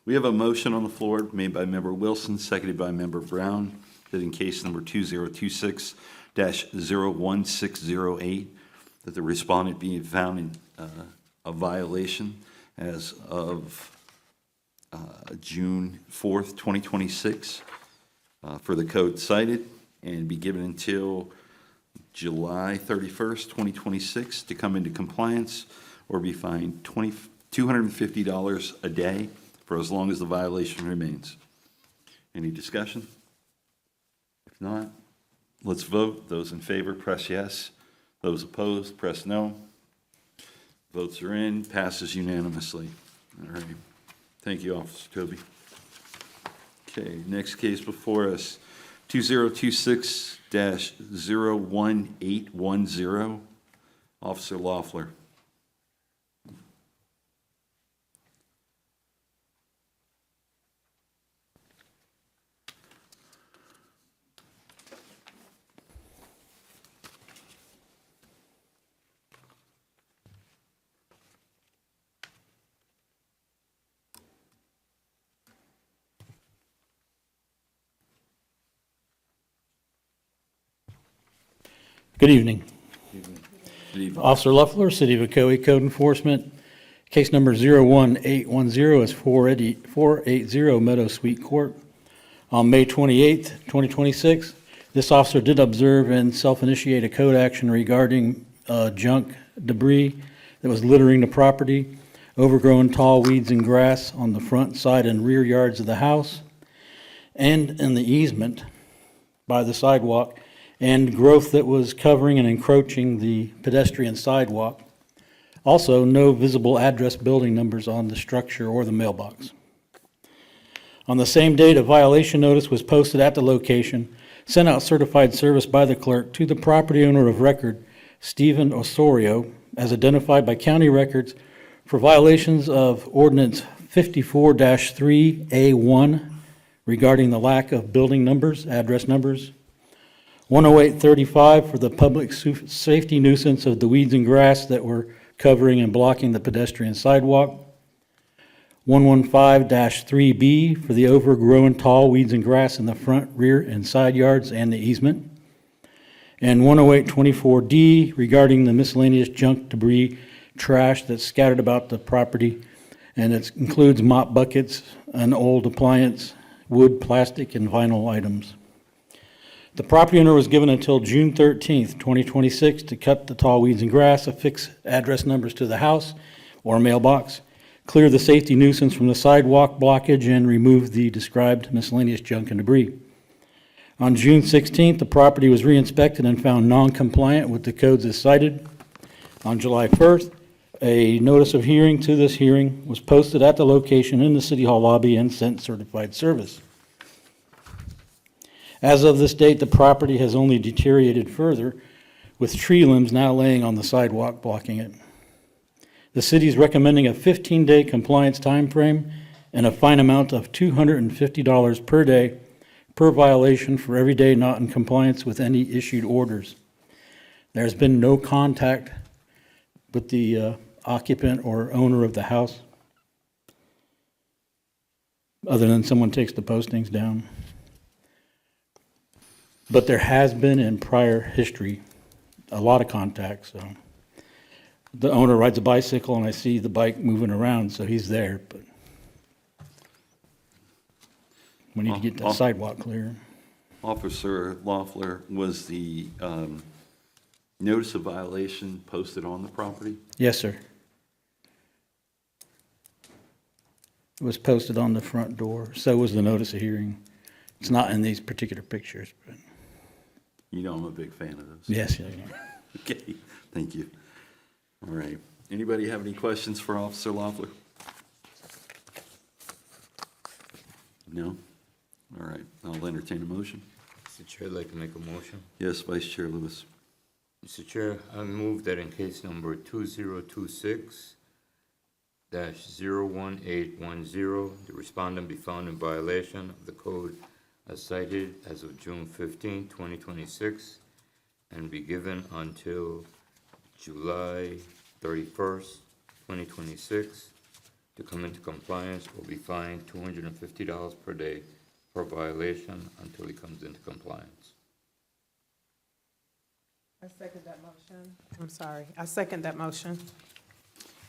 We have a motion on the floor made by Member Wilson, seconded by Member Brown, that in case number 2026-01608, that the respondent be found in a violation as of June 4th, 2026, for the code cited, and be given until July 31st, 2026 to come into compliance or be fined $250 a day for as long as the violation remains. Any discussion? If not, let's vote. Those in favor, press yes. Those opposed, press no. Votes are in, passes unanimously. All right. Thank you, Officer Toby. Okay, next case before us, 2026-01810, Officer Loeffler. Good evening. Good evening. Officer Luffler, City of Ocoee Code Enforcement. Case number 01810 is 480 Meadow Sweet Court. On May 28th, 2026, this officer did observe and self-initiate a code action regarding junk debris that was littering the property, overgrown tall weeds and grass on the front, side, and rear yards of the house, and in the easement by the sidewalk, and growth that was covering and encroaching the pedestrian sidewalk. Also, no visible address building numbers on the structure or the mailbox. On the same date, a violation notice was posted at the location, sent out certified service by the clerk to the property owner of record, Stephen Osorio, as identified by county records for violations of ordinance 54-3A1 regarding the lack of building numbers, address numbers, 10835 for the public safety nuisance of the weeds and grass that were covering and blocking the pedestrian sidewalk, 115-3B for the overgrown tall weeds and grass in the front, rear, and side yards and the easement, and 10824D regarding the miscellaneous junk debris trash that's scattered about the property, and it includes mop buckets, an old appliance, wood, plastic, and vinyl items. The property owner was given until June 13th, 2026 to cut the tall weeds and grass, affix address numbers to the house or mailbox, clear the safety nuisance from the sidewalk blockage, and remove the described miscellaneous junk and debris. On June 16th, the property was re-inspected and found non-compliant with the codes as cited. On July 1st, a notice of hearing to this hearing was posted at the location in the City Hall lobby and sent certified service. As of this date, the property has only deteriorated further, with tree limbs now laying on the sidewalk blocking it. The city is recommending a 15-day compliance time frame and a fine amount of $250 per day per violation for every day not in compliance with any issued orders. There's been no contact with the occupant or owner of the house, other than someone takes the postings down. But there has been in prior history a lot of contact, so. The owner rides a bicycle and I see the bike moving around, so he's there, but we need to get that sidewalk clear. Officer Loeffler, was the notice of violation posted on the property? Yes, sir. It was posted on the front door, so was the notice of hearing. It's not in these particular pictures, but. You know I'm a big fan of those. Yes, yeah. Okay, thank you. All right. Anybody have any questions for Officer Loeffler? No? All right. I'll entertain a motion. Mr. Chair, I'd like to make a motion. Yes, Vice Chair Lewis. Mr. Chair, I move that in case number 2026-01810, the respondent be found in violation of the code as cited as of June 15, 2026, and be given until July 31st, 2026, to come into compliance or be fined $250 per day per violation until he comes into compliance. I second that motion. I'm sorry. I second that motion.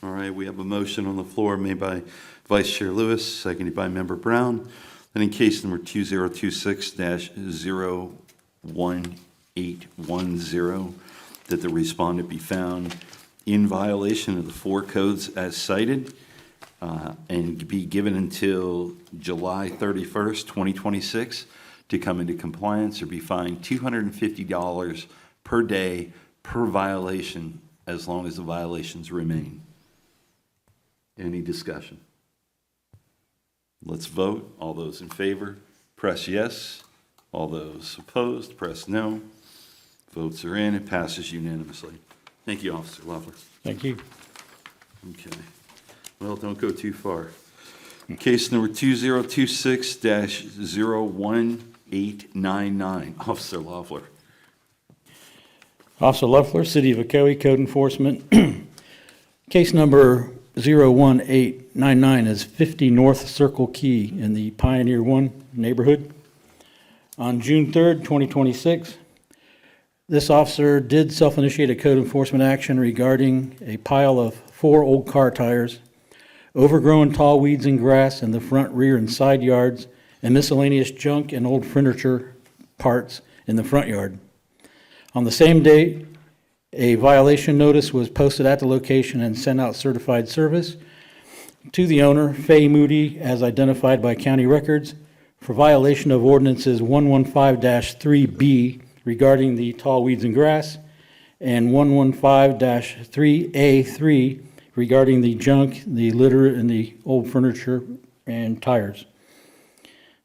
All right, we have a motion on the floor made by Vice Chair Lewis, seconded by Member Brown. And in case number 2026-01810, that the respondent be found in violation of the four codes as cited, and be given until July 31st, 2026, to come into compliance or be fined $250 per day per violation as long as the violations remain. Any discussion? Let's vote. All those in favor, press yes. All those opposed, press no. Votes are in. It passes unanimously. Thank you, Officer Loeffler. Thank you. Okay. Well, don't go too far. Case number 2026-01899. Officer Loeffler. Officer Luffler, City of Ocoee Code Enforcement. Case number 01899 is 50 North Circle Key in the Pioneer 1 neighborhood. On June 3rd, 2026, This officer did self-initiate a code enforcement action regarding a pile of 4 old car tires, overgrown tall weeds and grass in the front, rear, and side yards, and miscellaneous junk and old furniture parts in the front yard. On the same date, a violation notice was posted at the location and sent out certified service to the owner, Faye Moody, as identified by county records, for violation of ordinances 115-3B regarding the tall weeds and grass, and 115-3A3 regarding the junk, the litter, and the old furniture and tires.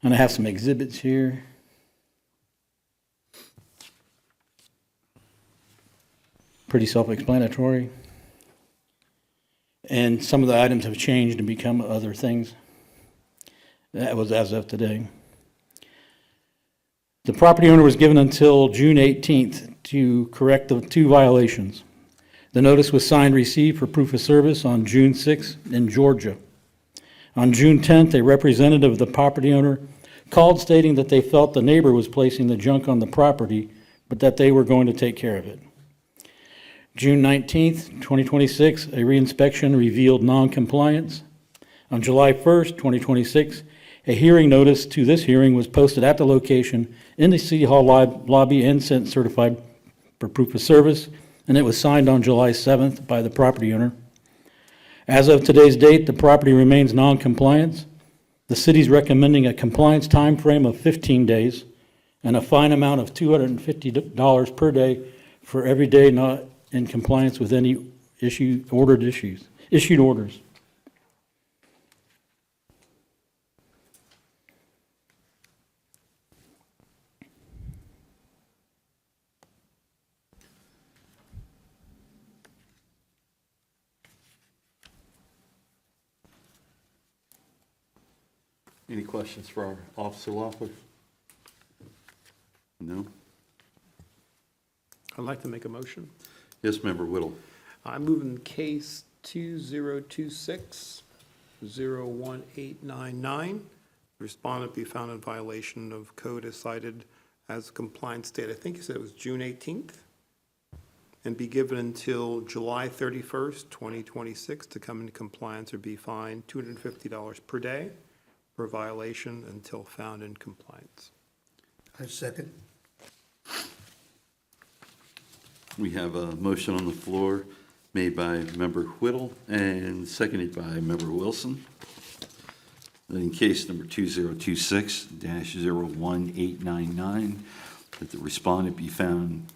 And I have some exhibits here. Pretty self-explanatory. And some of the items have changed and become other things. That was as of today. The property owner was given until June 18th to correct the 2 violations. The notice was signed received for proof of service on June 6th in Georgia. On June 10th, a representative of the property owner called stating that they felt the neighbor was placing the junk on the property, but that they were going to take care of it. June 19th, 2026, a reinspection revealed non-compliance. On July 1st, 2026, a hearing notice to this hearing was posted at the location in the City Hall lobby and sent certified for proof of service, and it was signed on July 7th by the property owner. As of today's date, the property remains non-compliant. The city's recommending a compliance time frame of 15 days and a fine amount of $250 per day for every day not in compliance with any issued orders. Any questions for our Officer Loeffler? No? I'd like to make a motion. Yes, Member Whittle. I move in case 2026-01899, respondent be found in violation of code as cited as compliance date. I think you said it was June 18th, and be given until July 31st, 2026 to come into compliance or be fined $250 per day per violation until found in compliance. I second. We have a motion on the floor made by Member Whittle and seconded by Member Wilson. In case number 2026-01899, that the respondent be found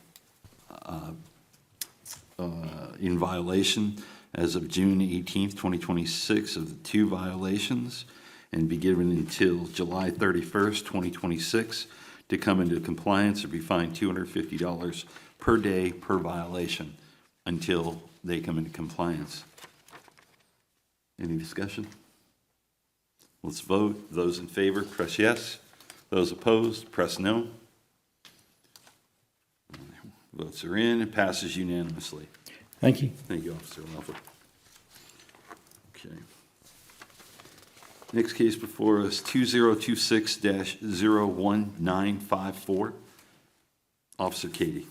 in violation as of June 18th, 2026 of the 2 violations, and be given until July 31st, 2026 to come into compliance or be fined $250 per day per violation until they come into compliance. Any discussion? Let's vote. Those in favor, press yes. Those opposed, press no. Votes are in. It passes unanimously. Thank you. Thank you, Officer Loeffler. Okay. Next case before us, 2026-01954. Officer Katie.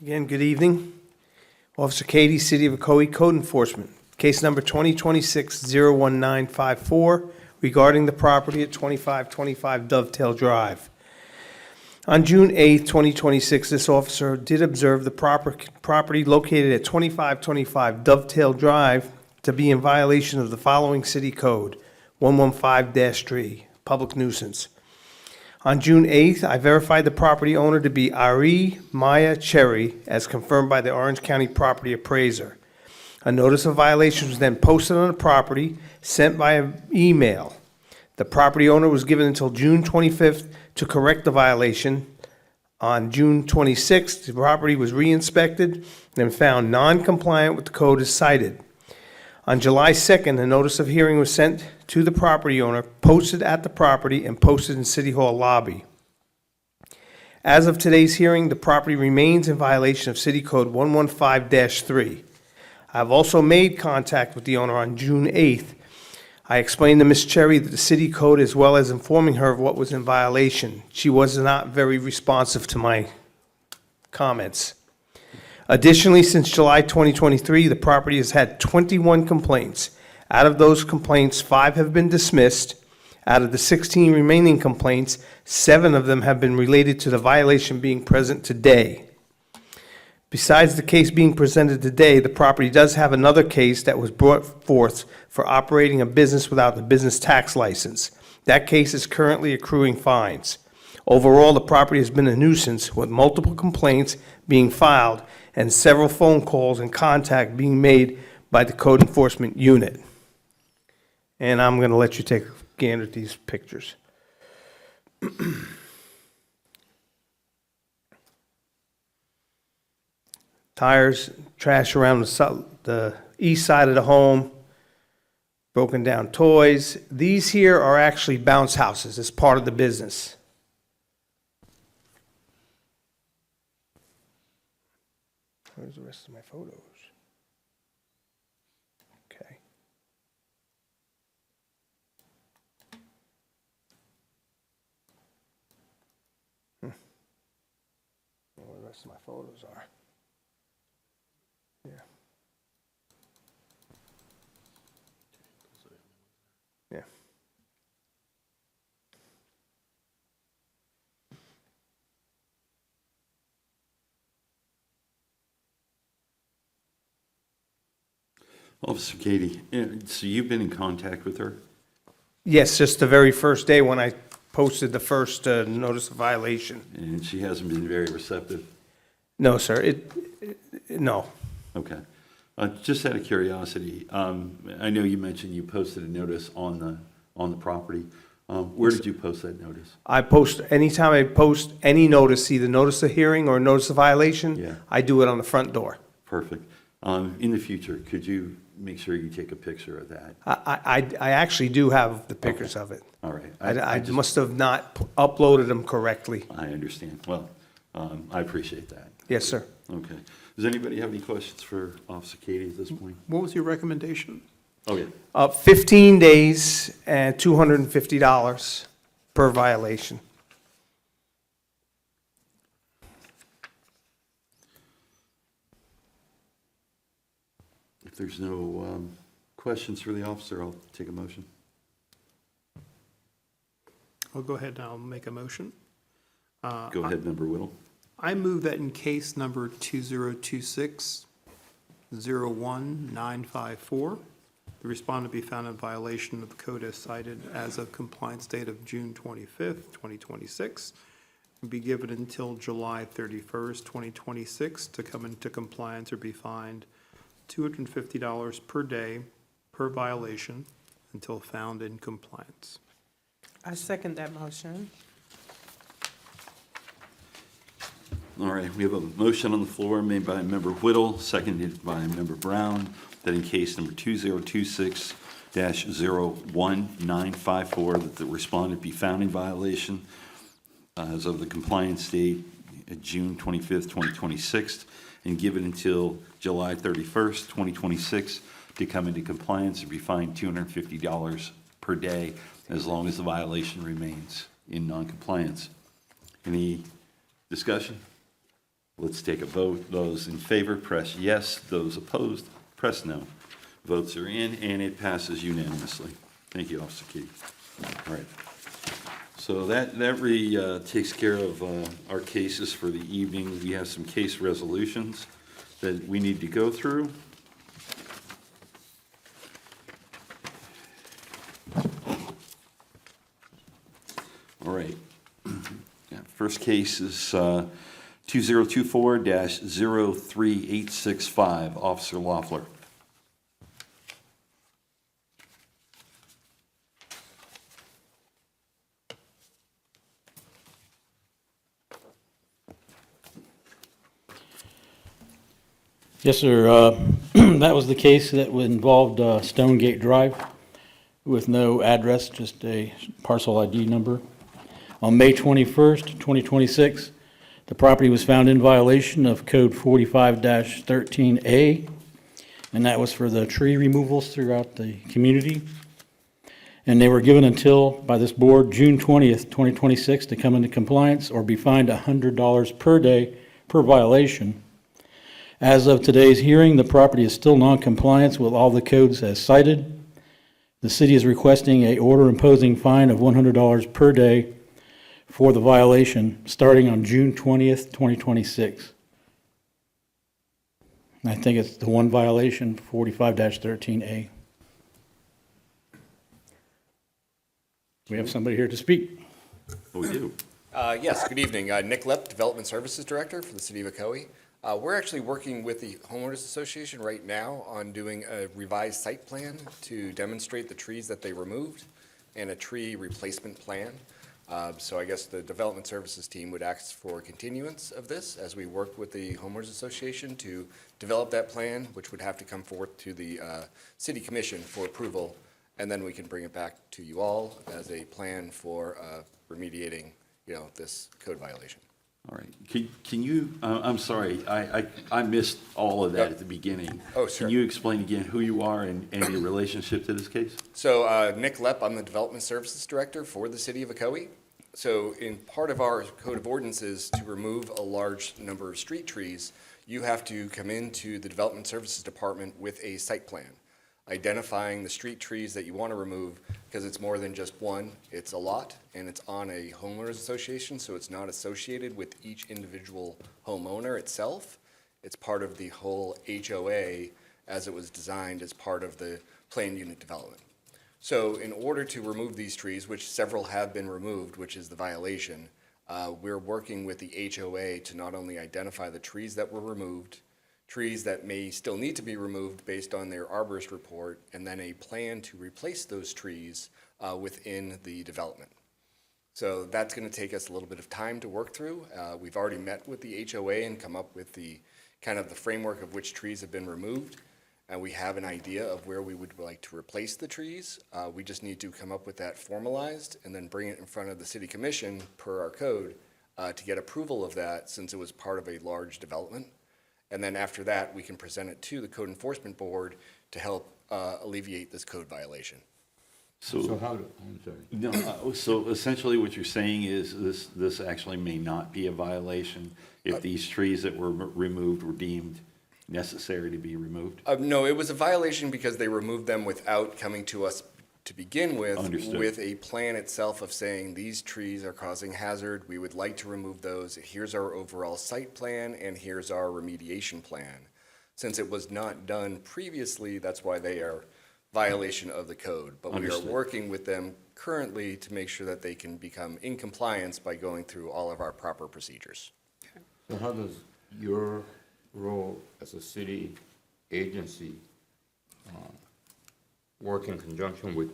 Again, good evening. Officer Katie, City of Ocoee Code Enforcement. Case number 2026-01954 regarding the property at 2525 Dovetail Drive. On June 8th, 2026, this officer did observe the property located at 2525 Dovetail Drive to be in violation of the following city code, 115-3, public nuisance. On June 8th, I verified the property owner to be Ari Maya Cherry, as confirmed by the Orange County property appraiser. A notice of violation was then posted on the property, sent via email. The property owner was given until June 25th to correct the violation. On June 26th, the property was re-inspected and found non-compliant with the code as cited. On July 2nd, a notice of hearing was sent to the property owner, posted at the property, and posted in City Hall lobby. As of today's hearing, the property remains in violation of City Code 115-3. I've also made contact with the owner on June 8th I explained to Ms. Cherry that the city code, as well as informing her of what was in violation. She was not very responsive to my comments. Additionally, since July 2023, the property has had 21 complaints. Out of those complaints, 5 have been dismissed. Out of the 16 remaining complaints, 7 of them have been related to the violation being present today. Besides the case being presented today, the property does have another case that was brought forth for operating a business without the business tax license. That case is currently accruing fines. Overall, the property has been a nuisance with multiple complaints being filed and several phone calls and contact being made by the code enforcement unit. And I'm going to let you take a gander at these pictures. Tires, trash around the east side of the home, broken down toys. These here are actually bounce houses as part of the business. Where's the rest of my photos? Okay. Where the rest of my photos are. Yeah. Yeah. Officer Katie, so you've been in contact with her? Yes, just the very first day when I posted the first notice of violation. And she hasn't been very receptive? No, sir, no. Okay. Just out of curiosity, I know you mentioned you posted a notice on the property. Where did you post that notice? Anytime I post any notice, either notice of hearing or notice of violation, Yeah. I do it on the front door. Perfect. In the future, could you make sure you take a picture of that? I actually do have the pictures of it. All right. I just- must have not uploaded them correctly. I understand. Well, I appreciate that. Yes, sir. Okay. Does anybody have any questions for Officer Katie at this point? What was your recommendation? Oh, yeah. 15 days and $250 per violation. If there's no questions for the officer, I'll take a motion. I'll go ahead and I'll make a motion. Go ahead, Member Whittle. I move that in case number 2026-01954, the respondent be found in violation of the code as cited as of compliance date of June 25th, 2026, and be given until July 31st, 2026 to come into compliance or be fined $250 per day per violation until found in compliance. I second that motion. All right, we have a motion on the floor made by Member Whittle, seconded by Member Brown, that in case number 2026-01954, that the respondent be found in violation as of the compliance date, June 25th, 2026, and given until July 31st, 2026, to come into compliance and be fined $250 per day as long as the violation remains in noncompliance. Any discussion? Let's take a vote. Those in favor, press yes. Those opposed, press no. Votes are in, and it passes unanimously. Thank you, Officer Key. All right. So that takes care of our cases for the evening. We have some case resolutions that we need to go through. All right. Yeah, first case is 2024-03865, Officer Loeffler. Yes, sir. That was the case that involved Stonegate Drive with no address, just a parcel ID number. On May 21st, 2026, the property was found in violation of Code 45-13A, and that was for the tree removals throughout the community. and they were given until, by this board, June 20th, 2026, to come into compliance or be fined $100 per day per violation. As of today's hearing, the property is still non-compliance with all the codes as cited. The city is requesting a order imposing fine of $100 per day for the violation, starting on June 20th, 2026. I think it's the one violation, 45-13A. We have somebody here to speak. We do. Yes, good evening. Nick Lepp, Development Services Director for the City of Ocoee. We're actually working with the Homeowners Association right now on doing a revised site plan to demonstrate the trees that they removed and a tree replacement plan. So I guess the Development Services team would ask for continuance of this as we work with the Homeowners Association to develop that plan, which would have to come forth to the City Commission for approval, and then we can bring it back to you all as a plan for remediating, this code violation. All right. Can you, I'm sorry, I missed all of that at the beginning. Oh, sure. Can you explain again who you are and your relationship to this case? So Nick Lepp, I'm the Development Services Director for the City of Ocoee. So in part of our code of ordinances to remove a large number of street trees, you have to come into the Development Services Department with a site plan, identifying the street trees that you want to remove, because it's more than just one, it's a lot, and it's on a homeowners association, so it's not associated with each individual homeowner itself. It's part of the whole HOA as it was designed as part of the planned unit development. So in order to remove these trees, which several have been removed, which is the violation, we're working with the HOA to not only identify the trees that were removed, trees that may still need to be removed based on their arborist report, and then a plan to replace those trees within the development. So that's going to take us a little bit of time to work through. We've already met with the HOA and come up with the kind of the framework of which trees have been removed, and we have an idea of where we would like to replace the trees. We just need to come up with that formalized and then bring it in front of the City Commission per our code to get approval of that, since it was part of a large development. And then after that, we can present it to the Code Enforcement Board to help alleviate this code violation. So how do, I'm sorry. No, so essentially what you're saying is this actually may not be a violation if these trees that were removed were deemed necessary to be removed? No, it was a violation because they removed them without coming to us to begin with. Understood. With a plan itself of saying, these trees are causing hazard, we would like to remove those, here's our overall site plan, and here's our remediation plan. Since it was not done previously, that's why they are violation of the code. But we are Understood. working with them currently to make sure that they can become in compliance by going through all of our proper procedures. So how does your role as a city agency work in conjunction with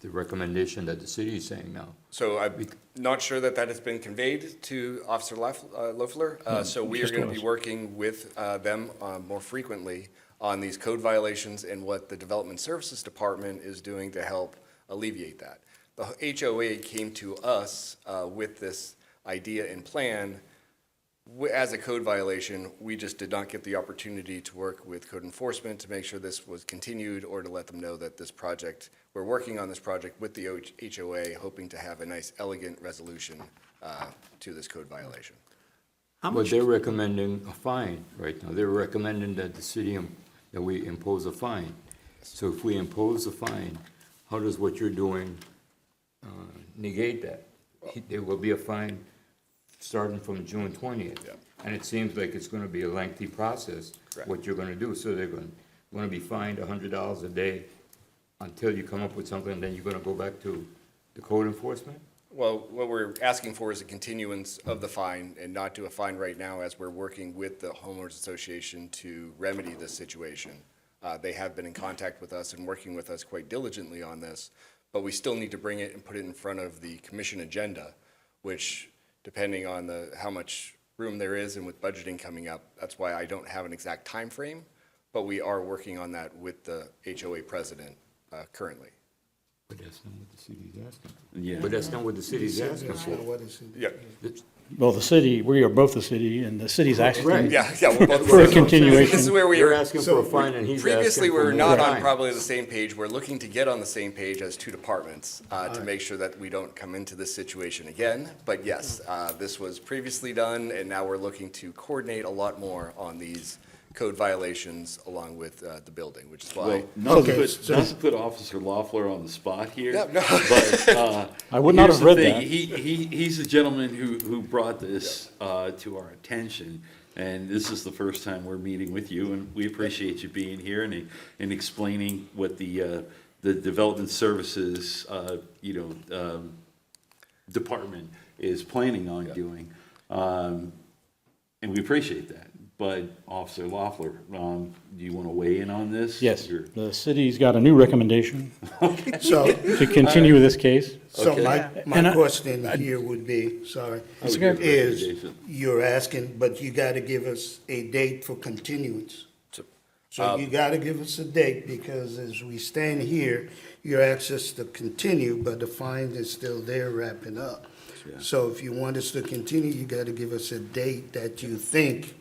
the recommendation that the city is saying now? So I'm not sure that that has been conveyed to Officer Loeffler. So we are just going to be was. working with them more frequently on these code violations and what the Development Services Department is doing to help alleviate that. The HOA came to us with this idea and plan as a code violation. We just did not get the opportunity to work with code enforcement to make sure this was continued, or to let them know that this project, we're working on this project with the HOA, hoping to have a nice, elegant resolution to this code violation. But they're recommending a fine right now. They're recommending that the city, that we impose a fine. So if we impose a fine, how does what you're doing negate that? There will be a fine starting from June 20th. Yeah. And it seems like it's gonna be a lengthy process, Correct. what you're gonna do. So they're gonna be fined $100 a day until you come up with something, and then you're gonna go back to the code enforcement? Well, what we're asking for is a continuance of the fine, and not do a fine right now, as we're working with the homeowners association to remedy this situation. They have been in contact with us and working with us quite diligently on this, but we still need to bring it and put it in front of the commission agenda, which, depending on how much room there is and with budgeting coming up, that's why I don't have an exact time frame, but we are working on that with the HOA president currently. But that's not what the city's asking for. Yeah. But that's not what the city's asking for. Yeah, well, the city, we are both the city, and the city's asking Yeah, we're both. for a This continuation. is where we You're are. asking for a fine and he's asking Previously, we for were more not on time. probably the same page. We're looking to get on the same page as two departments to make sure that we don't come into this situation again. But yes, this was previously done, and now we're looking to coordinate a lot more on these code violations along with the building, which is why. Well, not to put Officer Loeffler on the spot here. Yeah, no. But, I would not here's have the read thing. that. He's the gentleman who brought this, to our attention. And this is the first time we're meeting with you, and we appreciate you being here and explaining what the Development Services, department is planning on doing. And we appreciate that. But Officer Loeffler, do you want to weigh in on this? Yes, Or- the city's got a new recommendation So, to continue this case. so Okay. my And question here would be, sorry, That's okay. is you're asking, but you gotta give us a date for continuance. So you gotta give us a date, because as we stand here, you asked us to continue, but the fine is still there wrapping up. So if you want us to continue, you gotta give us a date that you think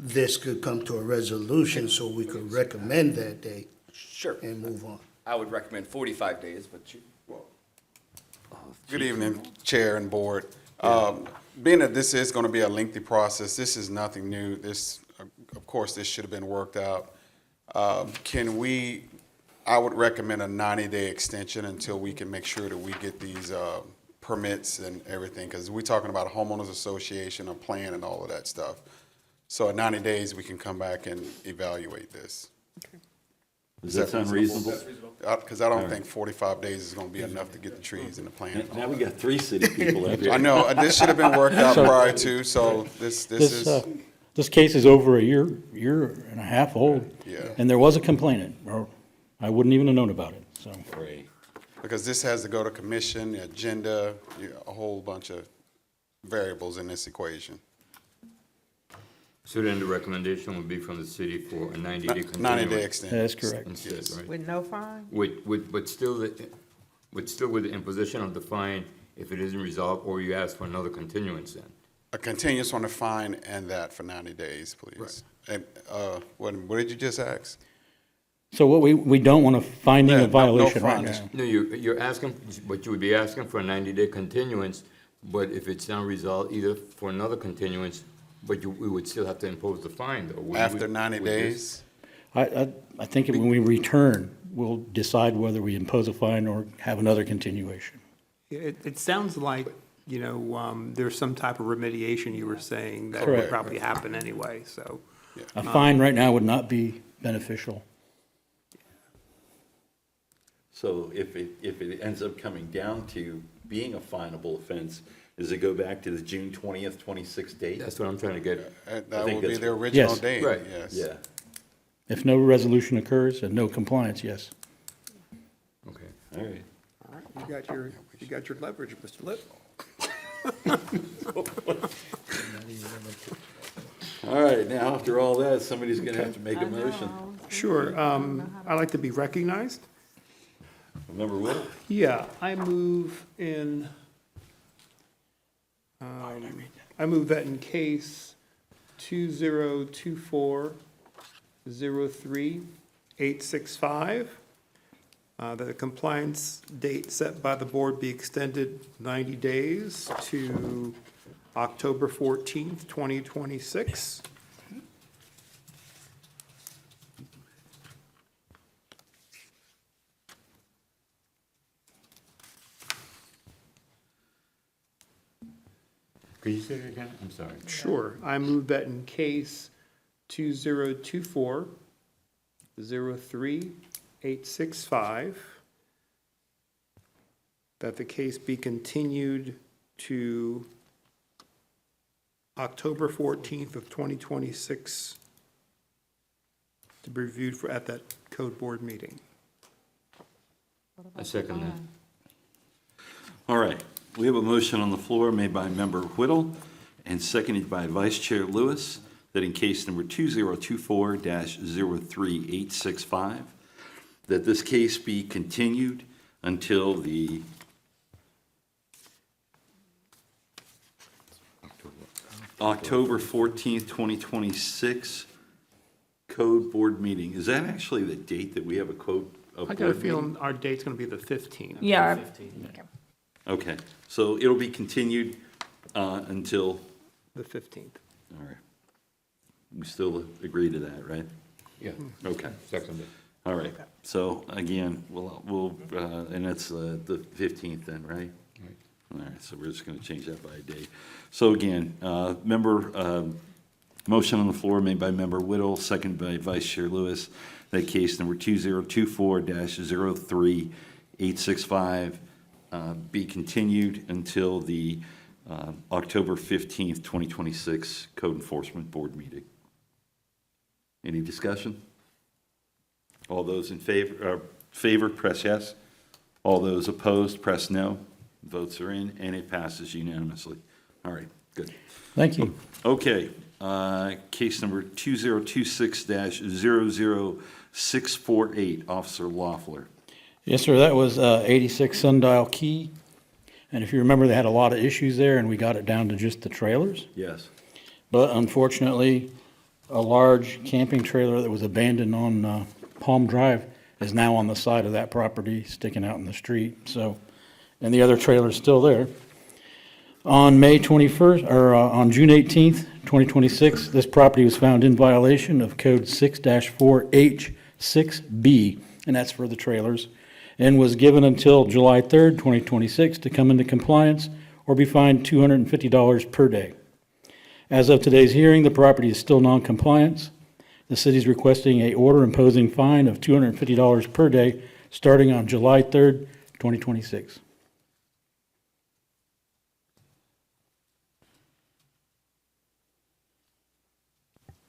this could come to a resolution, so we could recommend that date Sure. and move on. I would recommend 45 days, but you. Good evening, Chair and Board. Being that this is going to be a lengthy process, this is nothing new. This, of course, this should have been worked out. I would recommend a 90-day extension until we can make sure that we get these permits and everything, because we're talking about a homeowners association, a plan, and all of that stuff. So at 90 days, we can come back and evaluate this. Does that sound reasonable? Because I don't think 45 days is going to be enough to get the trees and the plant. and all Now we that. got 3 city people up here. I know, this should have been worked out prior to, so this is, This case is over a year and a half old. Yeah. And there was a complainant, or I wouldn't even have known about it, so. Great. because this has to go to commission, the agenda, a whole bunch of variables in this equation. So then the recommendation would be from the city for a 90-day continuance? 90-day extension. That's correct. Instead, Yes. right? With no fine? But still with the imposition of the fine if it isn't resolved, or you ask for another continuance then? A continuance on the fine and that for 90 days, please. And, what did you just ask? So what we don't want a finding Yeah, of violation no right findings. now. No, you're asking, but you would be asking for a 90-day continuance, but if it's not resolved, either for another continuance, but we would still have to impose the fine, though. After 90 would this- days? I think when we return, we'll decide whether we impose a fine or have another continuation. It sounds like, there's some type of remediation you were saying that would Correct. probably happen anyway, so. A fine right now would not be beneficial. So if it ends up coming down to being a finable offense, does it go back to the June 20th, 26th date? That's what I'm trying to get. That think would be that's- the original Yes. date, Right. yes. Yeah. If no resolution occurs and no compliance, yes. Okay. All right. All right, you got your leverage, Mr. Lip. All right, now after all that, somebody's gonna have to make a motion. Sure, I'd like to be recognized. Member Whittle? Yeah, I move that in case 2024-03-865, that the compliance date set by the board be extended 90 days to October 14th, 2026. Could you say that again? I'm sorry. Sure. I move that in case 2024-03-865, that the case be continued to October 14th of 2026 to be reviewed at that code board meeting. I second that. All right, we have a motion on the floor made by Member Whittle and seconded by Vice Chair Lewis that in case number 2024-03865, that this case be continued until the October 14th, 2026, Code Board meeting. Is that actually the date that we have a Code of I Board got a meeting? feeling our date's going to be the 15th. Yeah. Okay, so it'll be continued until, The 15th. all right. We still agree to that, right? Yeah. Okay. Second. All right, so again, and that's the 15th then, right? All right, so we're just going to change that by a date. So again, motion on the floor made by Member Whittle, seconded by Vice Chair Lewis, that case number 2024-03865 be continued until the October 15th, 2026 Code Enforcement Board meeting. Any discussion? All those in favor, press yes. All those opposed, press no. Votes are in, and it passes unanimously. All right, good. Thank you. Okay, case number 2026-00648, Officer Loeffler. Yes, sir, that was 86 Sundial Key. And if you remember, they had a lot of issues there, and we got it down to just the trailers. Yes. But unfortunately, a large camping trailer that was abandoned on Palm Drive is now on the side of that property, sticking out in the street, so, and the other trailer's still there. On May 21st, or on June 18th, 2026, this property was found in violation of Code 6-4H6B, and that's for the trailers, and was given until July 3rd, 2026 to come into compliance or be fined $250 per day. As of today's hearing, the property is still non-compliant. The city is requesting an order imposing fine of $250 per day starting on July 3rd, 2026.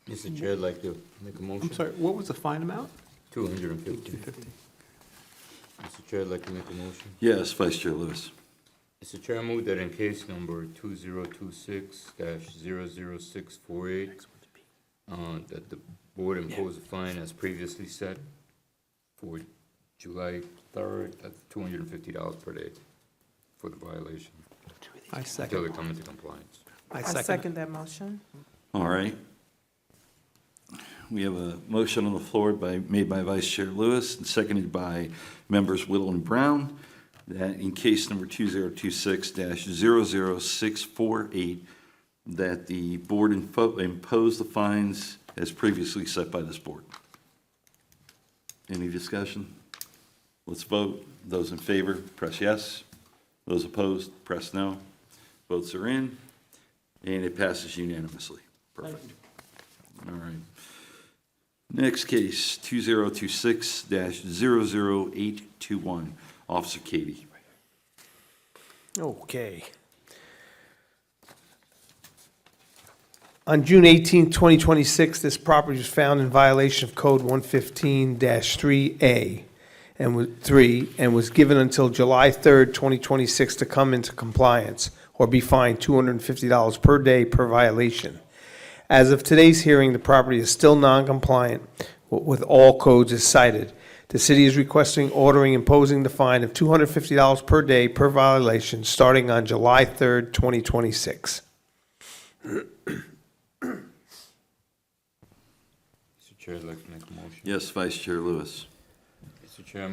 Mr. Chair, I'd like to make a motion. I'm sorry, what was the fine amount? 250. 250. Mr. Chair, I'd like to make a motion. Yes, Vice Chair Lewis. Mr. Chair, I move that in case number 2026-00648, that the board impose a fine as previously set for July 3rd at $250 per day for the violation I until second. they come into compliance. I second that motion. All right. We have a motion on the floor made by Vice Chair Lewis and seconded by members Whittle and Brown, that in case number 2026-00648, that the board impose the fines as previously set by this board. Any discussion? Let's vote. Those in favor, press yes. Those opposed, press no. Votes are in, and it passes unanimously. Perfect. All right. Next case, 2026-00821, Officer Katie. Okay. On June 18, 2026, this property was found in violation of Code 115-3A and was given until July 3rd, 2026 to come into compliance or be fined $250 per day per violation. As of today's hearing, the property is still non-compliant with all codes as cited. The city is requesting ordering imposing the fine of $250 per day per violation starting on July 3rd, 2026. Mr. Chair, I'd like to make a motion. Yes, Vice Chair Lewis. Mr. Chair, I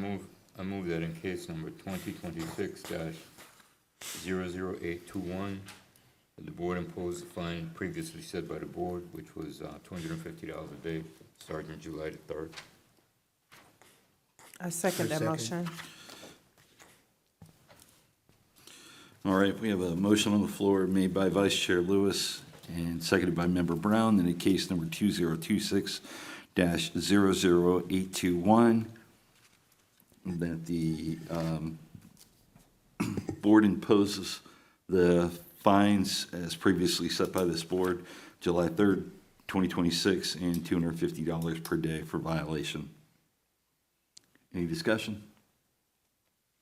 move that in case number 2026-00821, that the board impose the fine previously set by the board, which was $250 a day, starting July the 3rd. I second that motion. All right, we have a motion on the floor made by Vice Chair Lewis and seconded by Member Brown, and in case number 2026-00821, that the board imposes the fines as previously set by this board, July 3rd, 2026, and $250 per day for violation. Any discussion?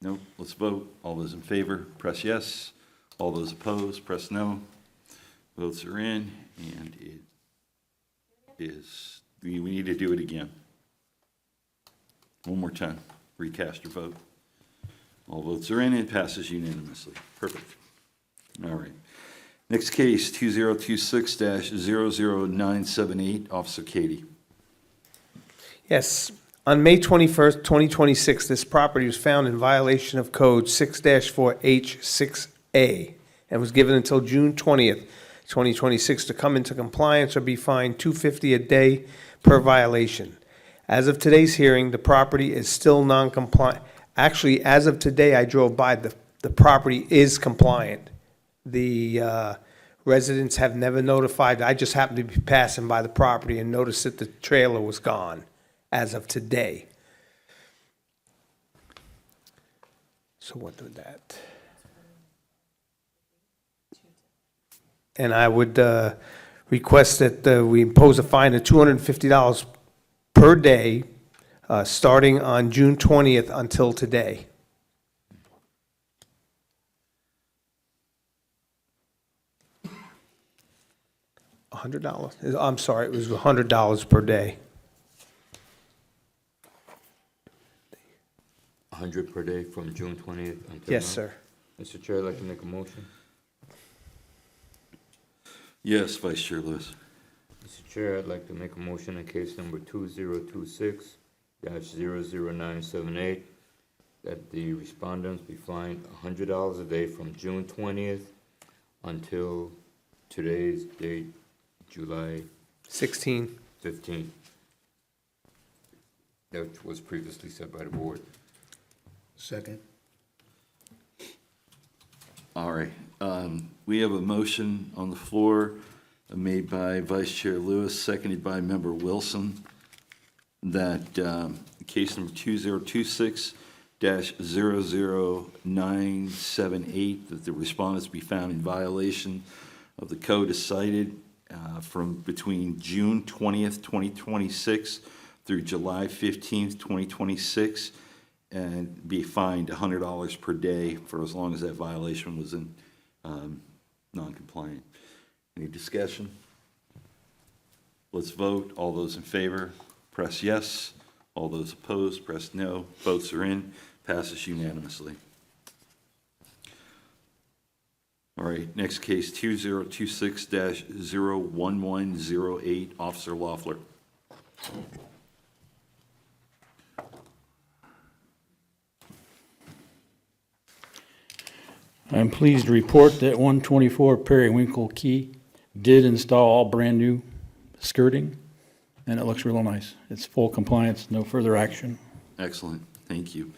No? Let's vote. All those in favor, press yes. All those opposed, press no. Votes are in, and it is, we need to do it again. One more time. Recast your vote. All votes are in, it passes unanimously. Perfect. All right. Next case, 2026-00978, Officer Katie. Yes. On May 21st, 2026, this property was found in violation of Code 6-4H6A and was given until June 20th, 2026 to come into compliance or be fined $250 a day per violation. As of today's hearing, the property is still non-compliant. Actually, as of today, I drove by, the property is compliant. The residents have never notified. I just happened to be passing by the property and noticed that the trailer was gone as of today. So what did that? And I would request that we impose a fine of $250 per day, starting on June 20th until today. $100. I'm sorry, it was $100 per day. 100 per day from June 20th until Yes, now? sir. Mr. Chair, I'd like to make a motion. Yes, Vice Chair Lewis. Mr. Chair, I'd like to make a motion in case number 2026-00978, that the respondents be fined $100 a day from June 20th until today's date, July 16. 15th. That was previously set by the board. Second. All right. We have a motion on the floor made by Vice Chair Lewis, seconded by Member Wilson, that case number 2026-00978, that the respondents be found in violation of the code as cited from between June 20th, 2026 through July 15th, 2026, and be fined $100 per day for as long as that violation was in non-compliant. Any discussion? Let's vote. All those in favor, press yes. All those opposed, press no. Votes are in. Passes unanimously. All right, next case, 2026-01108, Officer Loeffler. I'm pleased to report that 124 Periwinkle Key did install all brand-new skirting, and it looks real nice. It's full compliance, no further action. Excellent, thank you.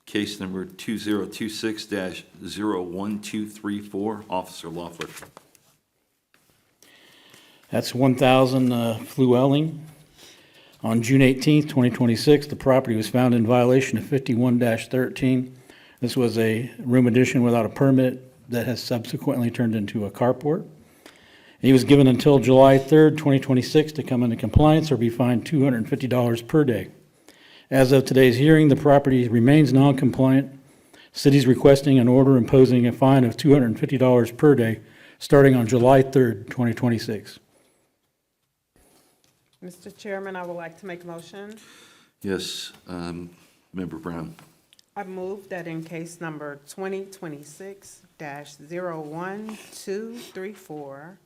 Case number 2026-01234, Officer Loeffler. That's 1,000 Fluelling. On June 18th, 2026, the property was found in violation of 51-13. This was a room addition without a permit that has subsequently turned into a carport. He was given until July 3rd, 2026 to come into compliance or be fined $250 per day. As of today's hearing, the property remains non-compliant. City's requesting an order imposing a fine of $250 per day starting on July 3rd, 2026. Mr. Chairman, I would like to make a motion. Yes, Member Brown. I move that in case number 2026-01234,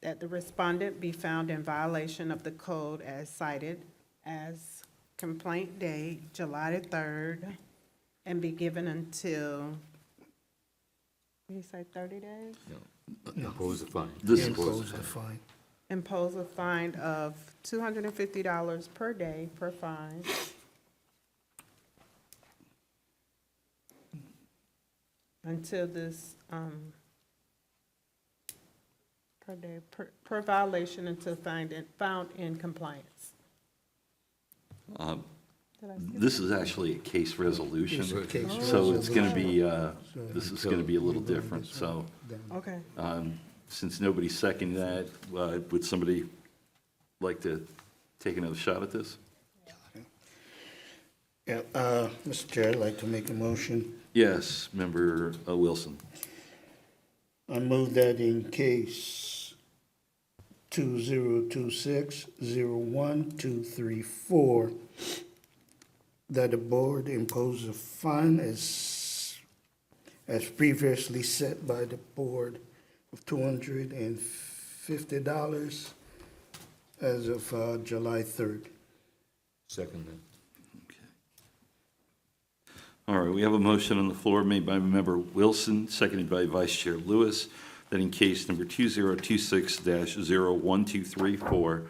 that the respondent be found in violation of the code as cited as complaint date, July the 3rd, and be given until, did you say 30 days? Impose a fine. Impose the fine. Impose a fine of $250 per day per fine. Until this, per day, per violation until found in compliance. Did I skip This is actually a case resolution, It's a case so it's going to resolution. be, this is going to be a little different. So Okay. since nobody seconded that, would somebody like to take another shot at this? Yeah, Mr. Chair, I'd like to make a motion. Yes, Member Wilson. I move that in case 2026-01234, that the board impose a fine as as previously set by the board of $250 as of July 3rd. Second then. All right, we have a motion on the floor made by Member Wilson, seconded by Vice Chair Lewis, that in case number 2026-01234,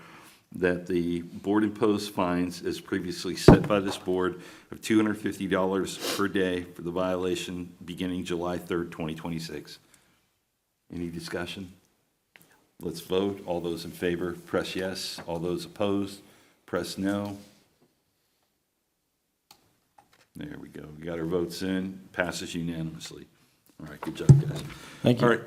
that the board imposed fines as previously set by this board of $250 per day for the violation beginning July 3rd, 2026. Any discussion? Let's vote. All those in favor, press yes. All those opposed, press no. There we go. We got our votes in. Passes unanimously. All right, good job, guys. Thank you. All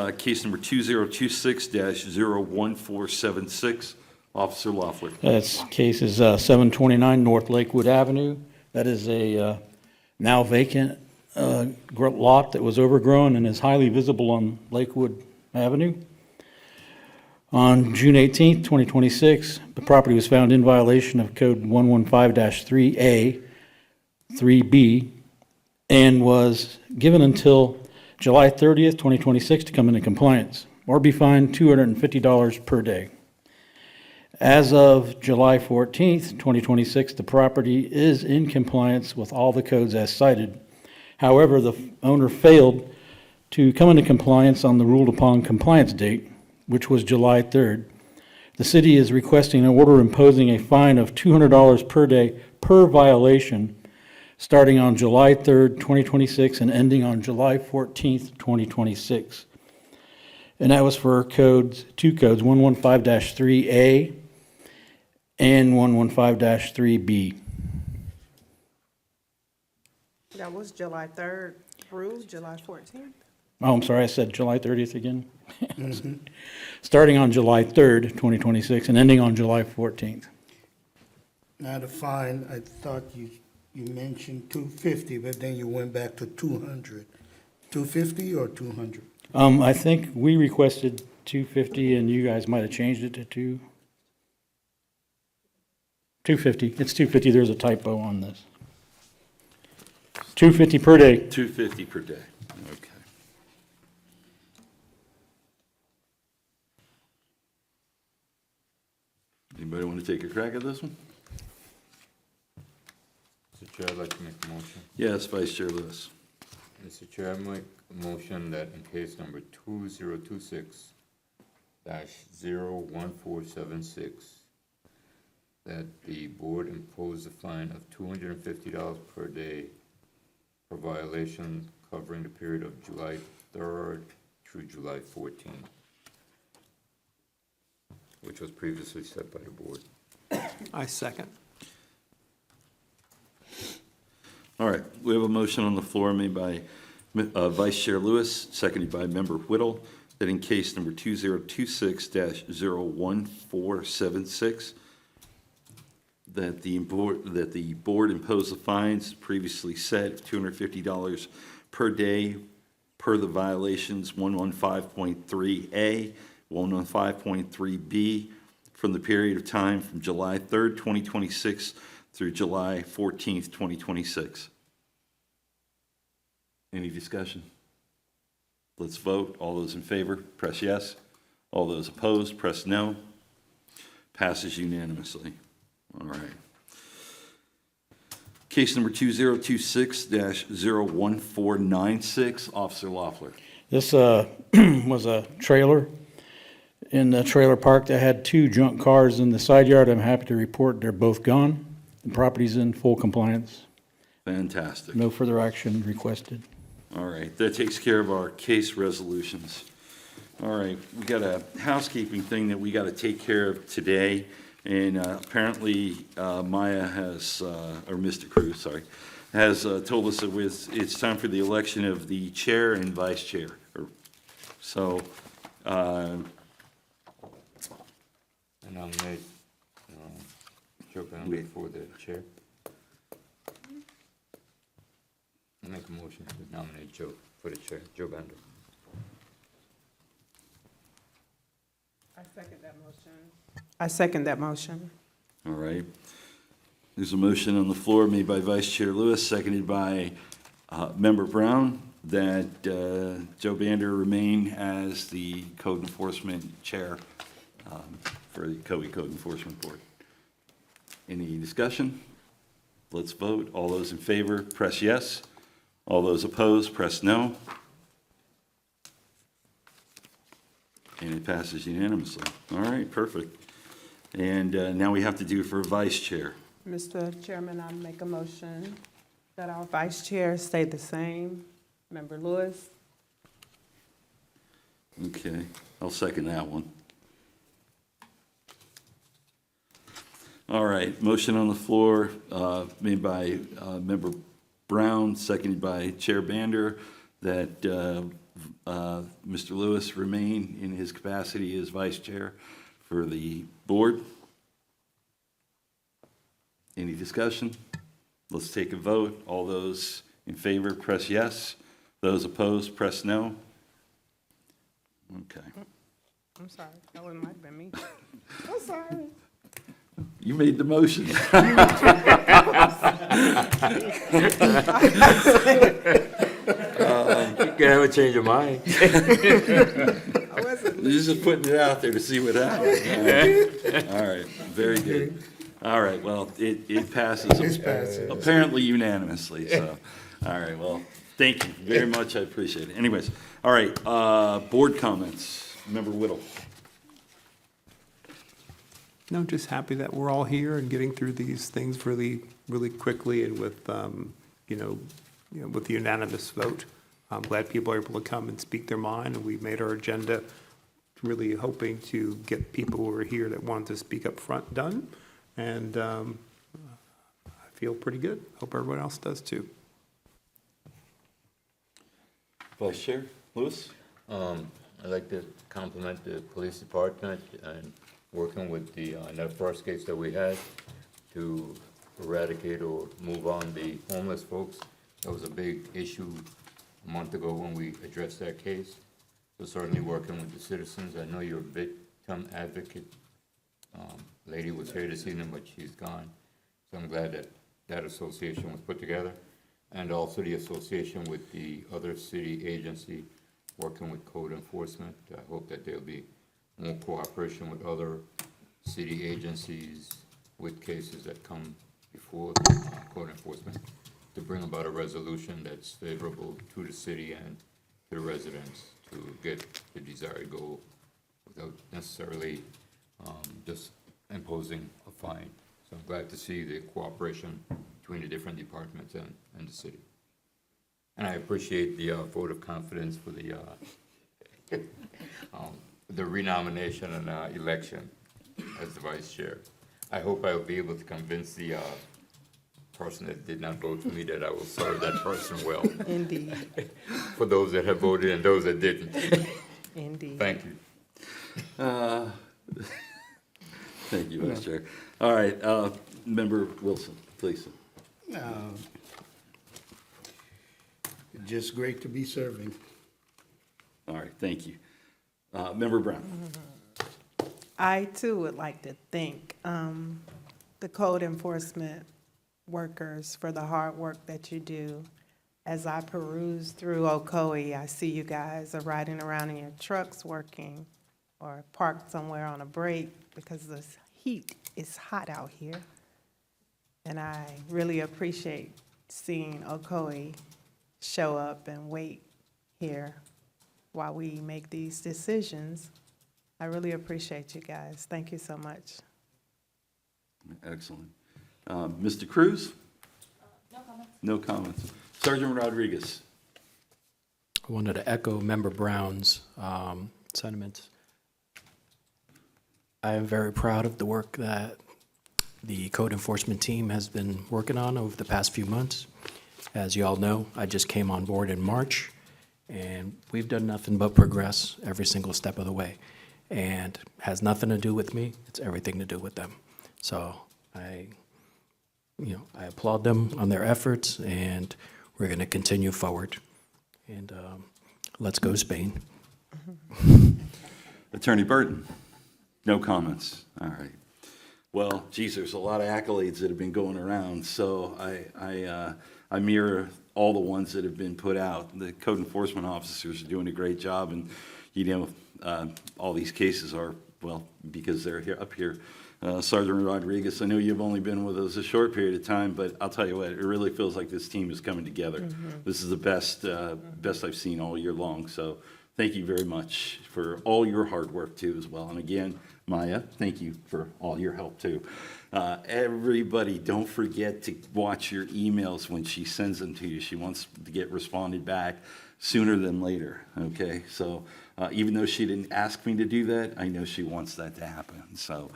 right, case number 2026-01476, Officer Loeffler. This case is 729 North Lakewood Avenue. That is a now vacant lot that was overgrown and is highly visible on Lakewood Avenue. On June 18th, 2026, the property was found in violation of Code 115-3A, 3B, and was given until July 30th, 2026 to come into compliance, or be fined $250 per day. As of July 14th, 2026, the property is in compliance with all the codes as cited. However, the owner failed to come into compliance on the ruled-upon compliance date, which was July 3rd. The city is requesting an order imposing a fine of $200 per day per violation, starting on July 3rd, 2026, and ending on July 14th, 2026. And that was for two codes, 115-3A and 115-3B. That was July 3rd through July 14th? Oh, I'm sorry, I said July 30th again. Starting on July 3rd, 2026, and ending on July 14th. Now the fine, I thought you mentioned $250, but then you went back to $200. $250 or $200? I think we requested $250, and you guys might have changed it to $250. It's $250. There's a typo on this. $250 per day. $250 per day. Okay. Anybody want to take a crack at this one? Mr. Chair, I'd like to make a motion. Yes, Vice Chair Lewis. Mr. Chair, I make a motion that in case number 2026-01476, that the board impose a fine of $250 per day for violation covering the period of July 3rd through July 14th, which was previously set by the board. I second. All right, we have a motion on the floor made by Vice Chair Lewis, seconded by Member Whittle, that in case number 2026-01476, that the board impose the fines previously set of $250 per day per the violations 115.3A, 115.3B, from the period of time from July 3rd, 2026 through July 14th, 2026. Any discussion? Let's vote. All those in favor, press yes. All those opposed, press no. Passes unanimously. All right. Case number 2026-01496, Officer Loeffler. This was a trailer in the trailer park that had two junk cars in the side yard. I'm happy to report they're both gone. The property's in full compliance. Fantastic. No further action requested. All right, that takes care of our case resolutions. All right, we got a housekeeping thing that we got to take care of today, and apparently Maya has, or Mr. Cruz, sorry, has told us that it's time for the election of the chair and vice chair. So, I nominate Joe Bender for the chair. I make a motion to nominate Joe for the chair, Joe Bender. I second that motion. I second that motion. all right. There's a motion on the floor made by Vice Chair Lewis, seconded by Member Brown, that Joe Bander remain as the Code Enforcement Chair for the Ocoee Code Enforcement Board. Any discussion? Let's vote. All those in favor, press yes. All those opposed, press no. And it passes unanimously. All right, perfect. And now we have to do for Vice Chair. Mr. Chairman, I make a motion that our vice chair stay the same. Member Lewis? Okay, I'll second that one. All right, motion on the floor made by Member Brown, seconded by Chair Bander, that Mr. Lewis remain in his capacity as Vice Chair for the board. Any discussion? Let's take a vote. All those in favor, press yes. Those opposed, press no. Okay. I'm sorry, that one might have been me. I'm sorry. You made the motion. You can have a change of mind. You're just putting it out there to see what happens. All right, very good. All right, well, it passes. Apparently unanimously, so. All right, well, thank you very much, I appreciate it. Anyways, all right, board comments. Member Whittle. No, just happy that we're all here and getting through these things really, really quickly and with, with the unanimous vote. I'm glad people are able to come and speak their mind, and we made our agenda really hoping to get people who are here that want to speak up front done. And I feel pretty good. Hope everyone else does too. Vice Chair Lewis? I'd like to compliment the police department and working with the, in that first case that we had, to eradicate or move on the homeless folks. That was a big issue a month ago when we addressed that case. So certainly working with the citizens. I know you're a victim advocate. Lady was here this evening, but she's gone. So I'm glad that that association was put together. And also the association with the other city agency working with code enforcement. I hope that there'll be more cooperation with other city agencies with cases that come before code enforcement to bring about a resolution that's favorable to the city and to the residents to get the desired goal without necessarily just imposing a fine. So I'm glad to see the cooperation between the different departments and the city. And I appreciate the vote of confidence for the renomination and election as the vice chair. I hope I will be able to convince the person that did not vote for me that I will serve that person well. Indeed. For those that have voted and those that didn't. Indeed. Thank you. Thank you, Vice Chair. All right, Member Wilson, please. Just great to be serving. All right, thank you. Member Brown. I too would like to thank the code enforcement workers for the hard work that you do. As I peruse through Ocoee, I see you guys are riding around in your trucks working or parked somewhere on a break because the heat is hot out here. And I really appreciate seeing Ocoee show up and wait here while we make these decisions. I really appreciate you guys. Thank you so much. Excellent. Mr. Cruz? No comments. No comments. Sergeant Rodriguez? I wanted to echo Member Brown's sentiments. I am very proud of the work that the code enforcement team has been working on over the past few months. As you all know, I just came on board in March, and we've done nothing but progress every single step of the way. And has nothing to do with me, it's everything to do with them. So I applaud them on their efforts, and we're going to continue forward. And let's go Spain. Attorney Burton? No comments. All right. Well, geez, there's a lot of accolades that have been going around, so I mirror all the ones that have been put out. The code enforcement officers are doing a great job, and, all these cases are, well, because they're here, up here. Sergeant Rodriguez, I know you've only been with us a short period of time, but I'll tell you what, it really feels like this team is coming together. This is the best I've seen all year long, so thank you very much for all your hard work too as well. And again, Maya, thank you for all your help too. Everybody, don't forget to watch your emails when she sends them to you. She wants to get responded back sooner than later, okay? So even though she didn't ask me to do that, I know she wants that to happen. So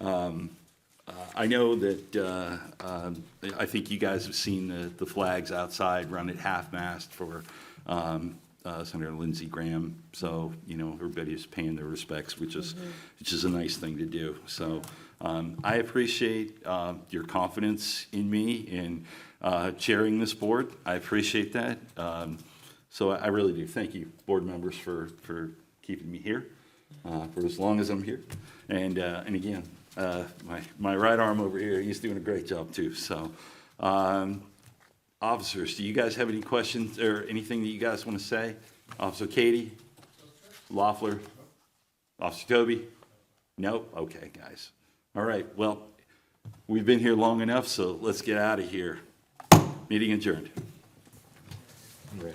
I know that I think you guys have seen the flags outside run at half-mast for Senator Lindsey Graham. So, everybody's paying their respects, which is a nice thing to do. So I appreciate your confidence in me in chairing this board. I appreciate that. So I really do. Thank you, board members, for keeping me here for as long as I'm here. And again, my right arm over here, he's doing a great job too. So, officers, do you guys have any questions or anything that you guys want to say? Officer Katie? Loeffler? Officer Toby? Nope? Okay, guys. All right, well, we've been here long enough, so let's get out of here. Meeting adjourned. All right.